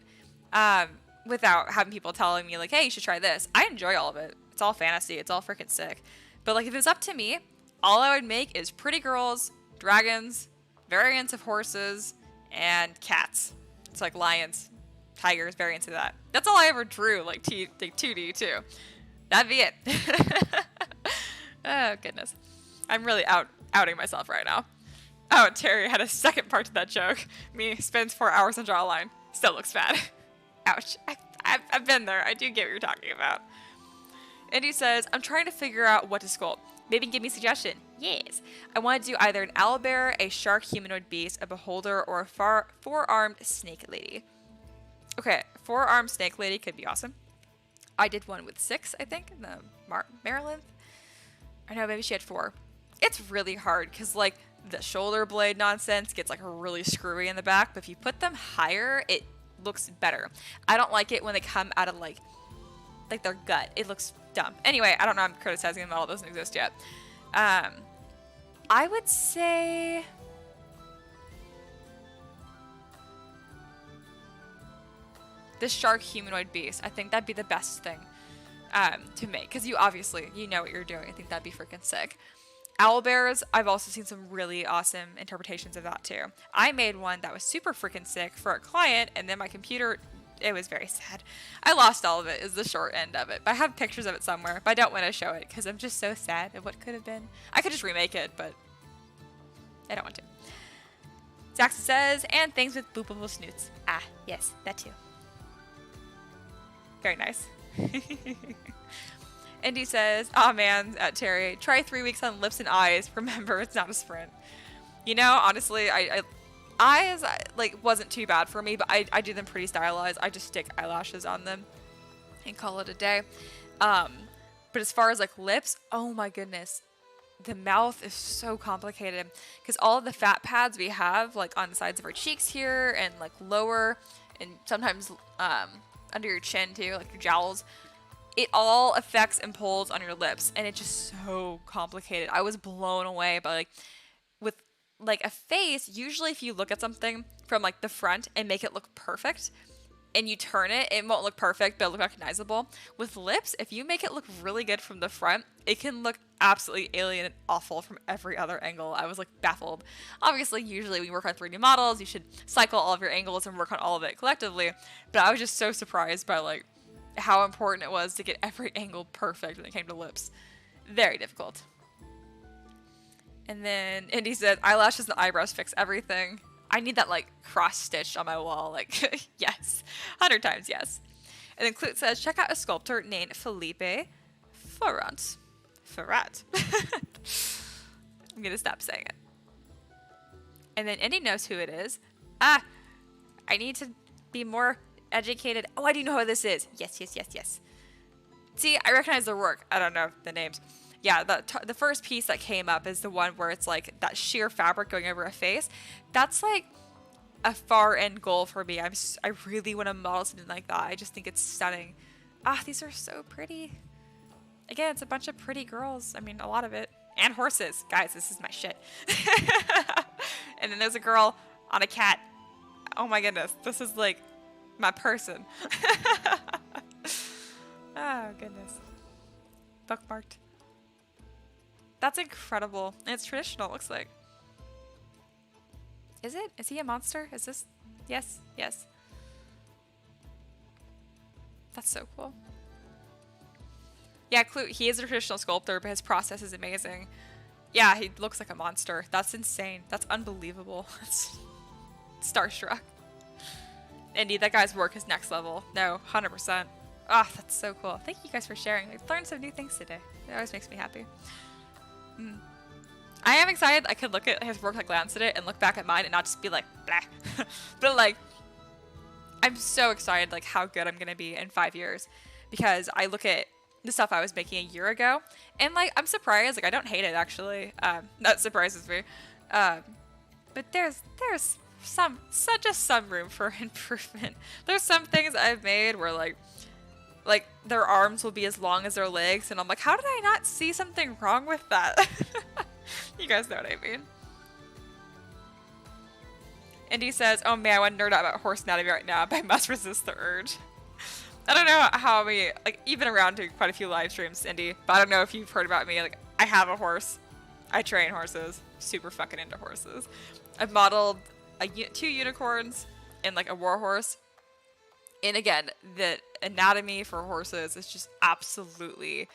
without having people telling me like, hey, you should try this. I enjoy all of it. It's all fantasy. It's all freaking sick. But like if it was up to me, all I would make is pretty girls, dragons, variants of horses, and cats. It's like lions, tigers, variants of that. That's all I ever drew, like 2D too. That'd be it. Oh, goodness. I'm really outing myself right now. Oh, Terry had a second part to that joke. Me spends 4 hours on jawline. Still looks bad. Ouch. I've been there. I do get what you're talking about. Andy says, I'm trying to figure out what to sculpt. Maybe give me a suggestion. Yes. I want to do either an owlbear, a shark humanoid beast, a beholder, or a four-armed snake lady. Okay, four-armed snake lady could be awesome. I did one with 6, I think, in the Maryland. I know, maybe she had 4. It's really hard because, like, the shoulder blade nonsense gets, like, really screwy in the back. But if you put them higher, it looks better. I don't like it when they come out of, like their gut. It looks dumb. Anyway, I don't know. I'm criticizing the model. It doesn't exist yet. I would say... the shark humanoid beast. I think that'd be the best thing to make. Because you obviously, you know what you're doing. I think that'd be freaking sick. Owlbears, I've also seen some really awesome interpretations of that too. I made one that was super freaking sick for a client, and then my computer, it was very sad. I lost all of it, is the short end of it. But I have pictures of it somewhere, but I don't want to show it because I'm just so sad of what could have been. I could just remake it, but I don't want to. Zaxxon says, and things with boopable snoots. Ah, yes, that too. Very nice. Indy says, oh man, Terry, try 3 weeks on lips and eyes. Remember, it's not a sprint. You know, honestly, eyes, like, wasn't too bad for me, but I do them pretty stylized. I just stick eyelashes on them and call it a day. But as far as, like, lips, oh my goodness. The mouth is so complicated because all of the fat pads we have, like, on the sides of our cheeks here and, like, lower and sometimes under your chin, too, like your jowls, it all affects and pulls on your lips, and it's just so complicated. I was blown away by, like, with, like, a face, usually if you look at something from, like, the front and make it look perfect, and you turn it, it won't look perfect, but it'll look recognizable. With lips, if you make it look really good from the front, it can look absolutely alien and awful from every other angle. I was, like, baffled. Obviously, usually when you work on 3D models, you should cycle all of your angles and work on all of it collectively, but I was just so surprised by, like, how important it was to get every angle perfect when it came to lips. Very difficult. And then Indy said, eyelashes and eyebrows fix everything. I need that, like, cross-stitched on my wall. Like, yes. 100 times yes. And then Clute says, check out a sculptor named Felipe Ferrat. Ferrat. I'm going to stop saying it. And then Indy knows who it is. I need to be more educated. Oh, I do know who this is. Yes, yes, yes, yes. See, I recognize their work. I don't know the names. Yeah, the first piece that came up is the one where it's like that sheer fabric going over a face. That's like a far end goal for me. I really want to model something like that. I just think it's stunning. Ah, these are so pretty. Again, it's a bunch of pretty girls. I mean, a lot of it. And horses. Guys, this is my shit. And then there's a girl on a cat. Oh my goodness. This is like my person. Oh, goodness. Bookmarked. That's incredible. And it's traditional, it looks like. Is it? Is he a monster? Is this? Yes. Yes. That's so cool. Yeah, Clute, he is a traditional sculptor, but his process is amazing. Yeah, he looks like a monster. That's insane. That's unbelievable. That's starstruck. Indeed, that guy's work is next level. No, 100%. Ah, that's so cool. Thank you guys for sharing. I've learned some new things today. It always makes me happy. I am excited I could look at his work, like glance at it, and look back at mine and not just be like, blah. But like, I'm so excited like how good I'm gonna be in 5 years, because I look at the stuff I was making a year ago, and like I'm surprised. Like I don't hate it actually. That surprises me. But there's some room for improvement. There's some things I've made where like their arms will be as long as their legs, and I'm like, how did I not see something wrong with that? You guys know what I mean. Indy says, oh man, I want to nerd out about horse anatomy right now, but I must resist the urge. I don't know how many, like, you've been around doing quite a few live streams, Indy, but I don't know if you've heard about me. Like, I have a horse. I train horses. Super fucking into horses. I've modeled 2 unicorns and like a war horse. And again, the anatomy for horses is just absolutely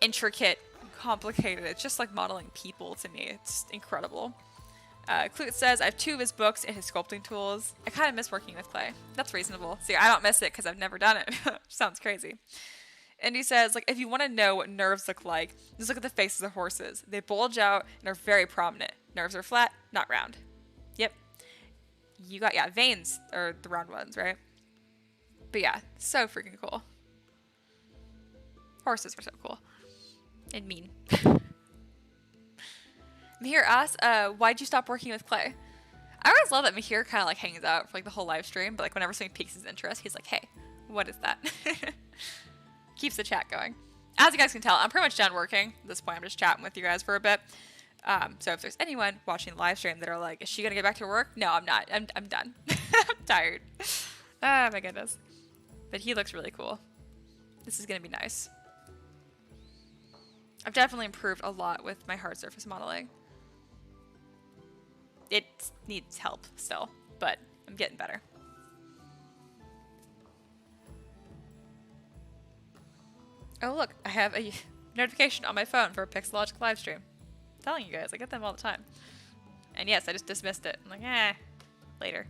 intricate, complicated. It's just like modeling people to me. It's incredible. Clute says, I have 2 of his books and his sculpting tools. I kind of miss working with clay. That's reasonable. See, I don't miss it because I've never done it. Sounds crazy. And he says, like, if you want to know what nerves look like, just look at the faces of horses. They bulge out and are very prominent. Nerves are flat, not round. Yep. You got, yeah, veins are the round ones, right? But yeah, so freaking cool. Horses are so cool. And mean. Mahir asks, why'd you stop working with clay? I always love that Mahir kind of like hangs out for like the whole live stream, but like whenever something piques his interest, he's like, hey, what is that? Keeps the chat going. As you guys can tell, I'm pretty much done working. At this point, I'm just chatting with you guys for a bit. So if there's anyone watching the live stream that are like, is she gonna get back to work? No, I'm not. I'm done. I'm tired. Oh my goodness. But he looks really cool. This is gonna be nice. I've definitely improved a lot with my hard surface modeling. It needs help still, but I'm getting better. Oh look, I have a notification on my phone for a Pixelogic live stream. I'm telling you guys, I get them all the time. And yes, I just dismissed it. I'm like, later.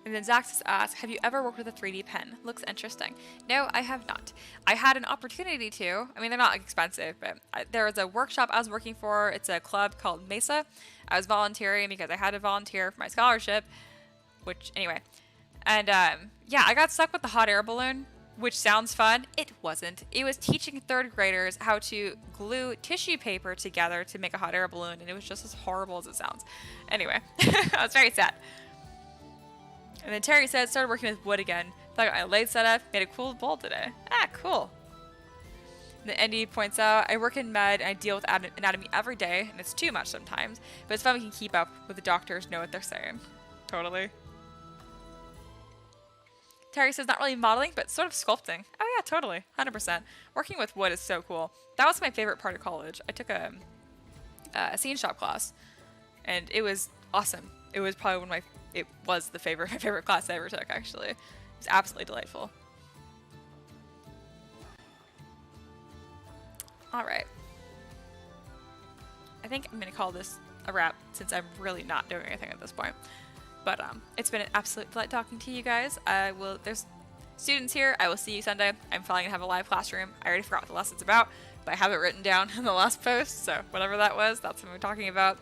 And then Zaxis asks, have you ever worked with a 3D pen? Looks interesting. No, I have not. I had an opportunity to. I mean, they're not expensive, but there was a workshop I was working for. It's a club called Mesa. I was volunteering because I had to volunteer for my scholarship, which, anyway. And, yeah, I got stuck with the hot air balloon, which sounds fun. It wasn't. It was teaching 3rd graders how to glue tissue paper together to make a hot air balloon, and it was just as horrible as it sounds. Anyway, I was very sad. And then Terry said, started working with wood again. Thought I got my lathe set up, made a cool bowl today. Ah, cool. And then Andy points out, I work in med and I deal with anatomy every day, and it's too much sometimes. But it's fun we can keep up with the doctors, know what they're saying. Totally. Terry says, not really modeling, but sort of sculpting. Oh yeah, totally. 100%. Working with wood is so cool. That was my favorite part of college. I took a scene shop class, and it was awesome. It was probably my favorite class I ever took, actually. It was absolutely delightful. Alright. I think I'm going to call this a wrap since I'm really not doing anything at this point. But it's been an absolute delight talking to you guys. There's students here. I will see you Sunday. I'm probably going to have a live classroom. I already forgot what the lesson's about, but I have it written down in the last post, so whatever that was, that's what we're talking about.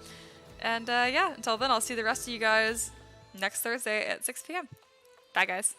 And yeah, until then, I'll see the rest of you guys next Thursday at 6 p.m. Bye, guys.